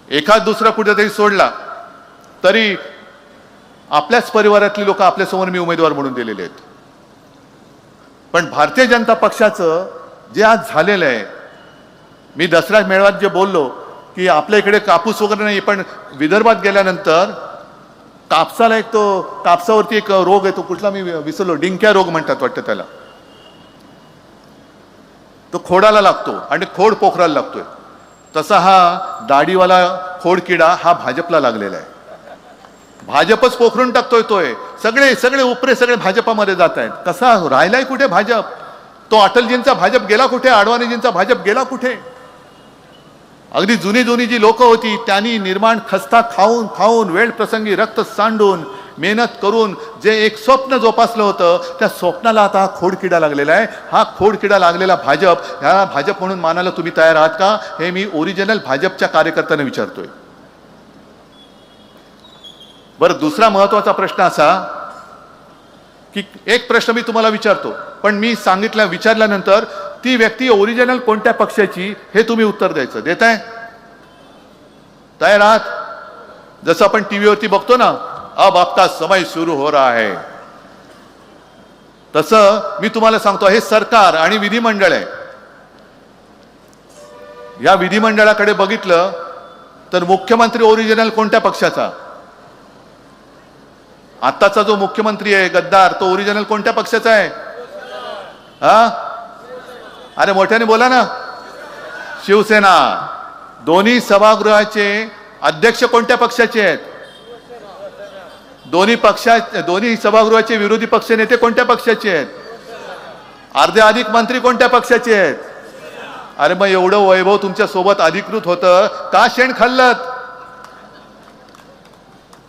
एखाद दुसरा कुठेतरी सोडला तरी आपल्याच परिवारातली लोक आपल्यासमोर मी उमेदवार म्हणून दिलेले आहेत. पण भारतीय जनता पक्षाचं जे आज झालेलं आहे, मी दसरा मेळाव्यात जे बोललो की आपल्या इकडे कापूस वगैरे नाही, पण विदर्भात गेल्यानंतर कापसाला कापसावरती एक रोग आहे, तो कुठला मी विसरलो, डिंक्या रोग म्हणतात वाटतं त्याला. तो खोडाला लागतो आणि खोड पोखराला लागतोय. तसा हा दाढीवाला खोड किडा हा भाजपला लागलेला आहे. भाजपच पोखरून टाकतोय. सगळे उपरे सगळे भाजपामध्ये जात आहेत. कसा राहिलाय कुठे भाजप? तो अटलजींचा भाजप गेला कुठे? अडवाणीजींचा भाजप गेला कुठे? अगदी जुनी जी लोक होती त्यांनी निर्माण खस्ता खाऊन वेळ प्रसंगी रक्त सांडून मेहनत करून जे एक स्वप्न जोपासलं होतं, त्या स्वप्नाला आता हा खोडकिडा लागलेला आहे. हा खोडकिडा लागलेला भाजप, ह्या भाजप म्हणून मानायला तुम्ही तयार आहात का? हे मी ओरिजिनल भाजपच्या कार्यकर्त्यांना विचारतोय. बरं, दुसरा महत्वाचा प्रश्न असा की एक प्रश्न मी तुम्हाला विचारतो, पण मी विचारल्यानंतर ती व्यक्ती ओरिजिनल कोणत्या पक्षाची हे तुम्ही उत्तर द्यायचं. देताय? तयार आहात? जसं आपण टीव्हीवरती बघतो ना, अब आपका समय सुरू हो रहा है, तसं मी तुम्हाला सांगतो हे सरकार आणि विधिमंडळ आहे. या विधिमंडळाकडे बघितलं तर मुख्यमंत्री ओरिजिनल कोणत्या पक्षाचा? आत्ताचा जो मुख्यमंत्री आहे गद्दार, तो ओरिजिनल कोणत्या पक्षाचा आहे? अरे मोठ्याने बोला ना. शिवसेना. दोन्ही सभागृहाचे अध्यक्ष कोणत्या पक्षाचे आहेत? दोन्ही सभागृहाचे विरोधी पक्ष नेते कोणत्या पक्षाचे आहेत? अर्धे अधिक मंत्री कोणत्या पक्षाचे आहेत? अरे मग एवढं वैभव तुमच्या सोबत अधिकृत होतं, का शेण खाल्लत?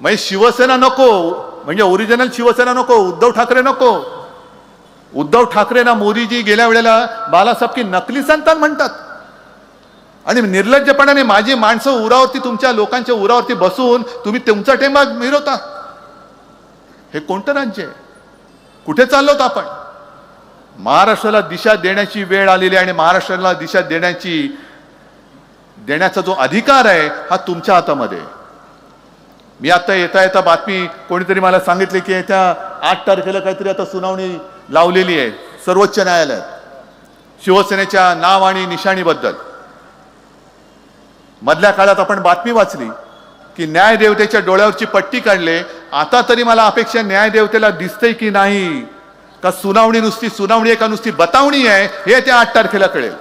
मग शिवसेना नको, म्हणजे ओरिजिनल शिवसेना नको, उद्धव ठाकरे नको. उद्धव ठाकरे ना मोदीजी गेल्या वेळेला बालासाहेब की नकली संतान म्हणतात आणि निर्लज्जपणाने माझी माणसं उरावरती, तुमच्या लोकांच्या उरावरती बसून तुम्ही तुमचा टेंबा मिरवता. हे कोणतं राज्य आहे? कुठे चाललोत आपण? महाराष्ट्राला दिशा देण्याची वेळ आलेली आहे आणि महाराष्ट्राला दिशा देण्याचा जो अधिकार आहे हा तुमच्या हातामध्ये. मी आता येता बातमी कोणीतरी मला सांगितले की येत्या 8 तारखेला काहीतरी आता सुनावणी लावलेली आहे सर्वोच्च न्यायालयात शिवसेनेच्या नाव आणि निशाणीबद्दल. मधल्या काळात आपण बातमी वाचली की न्यायदेवतेच्या डोळ्यावरची पट्टी काढले. आता तरी मला अपेक्षा न्यायदेवतेला दिसतंय की नाही, का सुनावणी आहे का नुसती बतावणी आहे, हे त्या 8 तारखेला कळेल.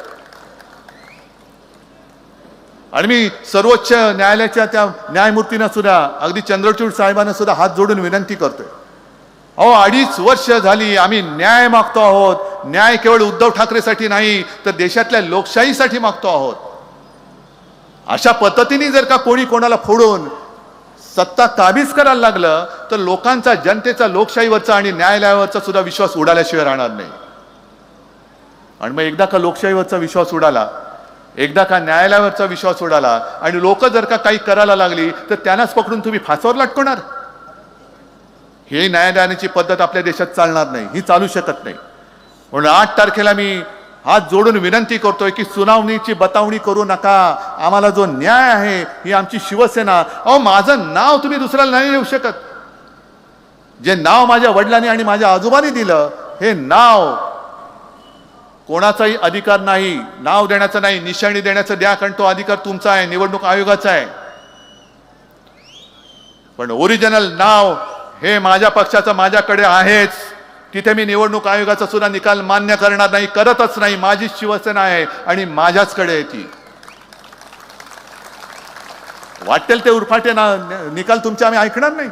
आणि मी सर्वोच्च न्यायालयाच्या त्या न्यायमूर्तींना सुद्धा, अगदी चंद्रचूड साहेबांना सुद्धा हात जोडून विनंती करतोय, अहो 2.5 वर्ष झाली आम्ही न्याय मागतो आहोत. न्याय केवळ उद्धव ठाकरेसाठी नाही तर देशातल्या लोकशाहीसाठी मागतो आहोत. अशा पद्धतीने जर का कोणाला फोडून सत्ता काबीज करायला लागलं तर लोकांचा, जनतेचा, लोकशाहीवरचा आणि न्यायालयावरचा सुद्धा विश्वास उडाल्याशिवाय राहणार नाही. आणि मग एकदा का लोकशाहीवरचा विश्वास उडाला एकदा का न्यायालयावरचा विश्वास उडाला आणि लोक जर का काही करायला लागली तर त्यांनाच पकडून तुम्ही फासावर लटकवणार? ही न्यायदानाची पद्धत आपल्या देशात चालणार नाही, ही चालू शकत नाही. म्हणून 8 तारखेला मी हात जोडून विनंती करतोय की सुनावणीची बतावणी करू नका. आम्हाला जो न्याय आहे ही आमची शिवसेना. अहो, माझं नाव तुम्ही दुसऱ्याला नाही देऊ शकत. जे नाव माझ्या वडिलांनी आणि माझ्या आजोबांनी दिलं, हे नाव कोणाचाही अधिकार नाही. नाव देण्याचा नाही, निशाणी देण्याचा द्या, कारण तो अधिकार तुमचा आहे, निवडणूक आयोगाचा आहे. पण ओरिजिनल नाव हे माझ्या पक्षाचं माझ्याकडे आहेच. तिथे मी निवडणूक आयोगाचा सुद्धा निकाल मान्य करणार नाही, करतच नाही. माझी शिवसेना आहे आणि माझ्याचकडे आहे ती. वाटेल ते उरफाटे निकाल तुमचे आम्ही ऐकणार नाही.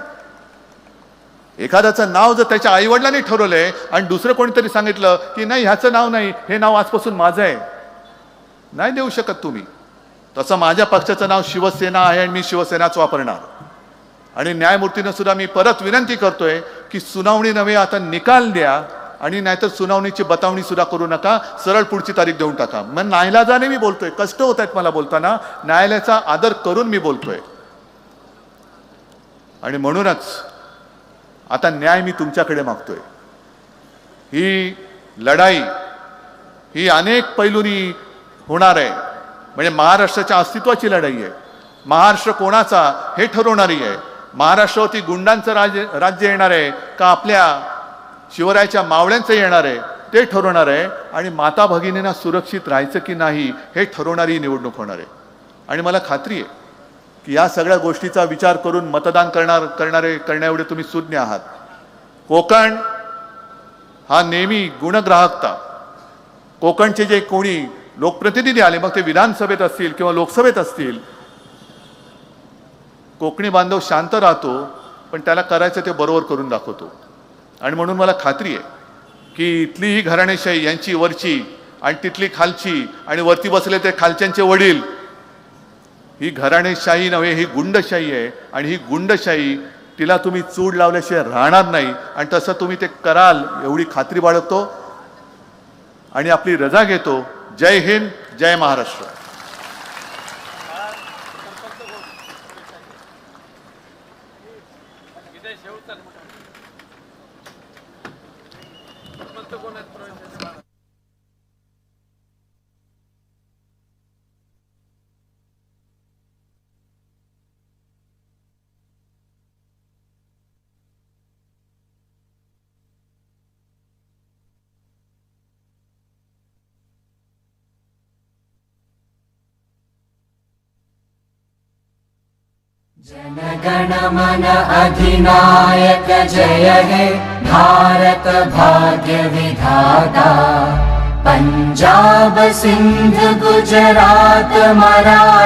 एखाद्याचं नाव जर त्याच्या आईवडिलांनी ठरवलंय आणि दुसरं कोणीतरी सांगितलं की नाही ह्याचं नाव नाही, हे नाव आजपासून माझं आहे, नाही देऊ शकत तुम्ही. तसं माझ्या पक्षाचं नाव शिवसेना आहे आणि मी शिवसेनाच वापरणार. आणि न्यायमूर्तीनं सुद्धा मी परत विनंती करतोय की सुनावणी नव्हे, आता निकाल द्या आणि नाहीतर सुनावणीची बतावणी सुद्धा करू नका, सरळ पुढची तारीख देऊन टाका. मग नाईलाजाने मी बोलतोय, कष्ट होत आहेत मला बोलताना, न्यायालयाचा आदर करून मी बोलतोय. आणि म्हणूनच आता न्याय मी तुमच्याकडे मागतोय. ही लढाई ही अनेक पैलूंनी होणार आहे. म्हणजे महाराष्ट्राच्या अस्तित्वाची लढाई आहे. महाराष्ट्र कोणाचा हे ठरवणारी आहे. महाराष्ट्रावरती गुंडांचं राज्य येणार आहे का आपल्या शिवरायाच्या मावळ्यांचं येणार आहे ते ठरवणार आहे. आणि माता भगिनींना सुरक्षित राहायचं की नाही हे ठरवणारी निवडणूक होणार आहे. आणि मला खात्री आहे की या सगळ्या गोष्टीचा विचार करून मतदान करण्याएवढे तुम्ही सुज्ञ आहात. कोकण हा नेहमी गुणग्राहकता. कोकणचे जे कोणी लोकप्रतिनिधी आले, मग ते विधानसभेत असतील किंवा लोकसभेत असतील, कोकणी बांधव शांत राहतो, पण त्याला करायचं ते बरोबर करून दाखवतो. आणि म्हणून मला खात्री आहे की इथली ही घराणेशाही, यांची वरची आणि तिथली खालची आणि वरती बसले ते खालच्यांचे वडील, ही घराणेशाही नव्हे, ही गुंडशाही आहे. आणि ही गुंडशाही तिला तुम्ही चूड लावल्याशिवाय राहणार नाही. आणि तसं तुम्ही ते कराल एवढी खात्री बाळगतो आणि आपली रजा घेतो. जय हिंद, जय महाराष्ट्र. जनगण मन अधिनायक जय हे भारत भाग्य विधाता. पंजाब सिंध गुजरात मराठा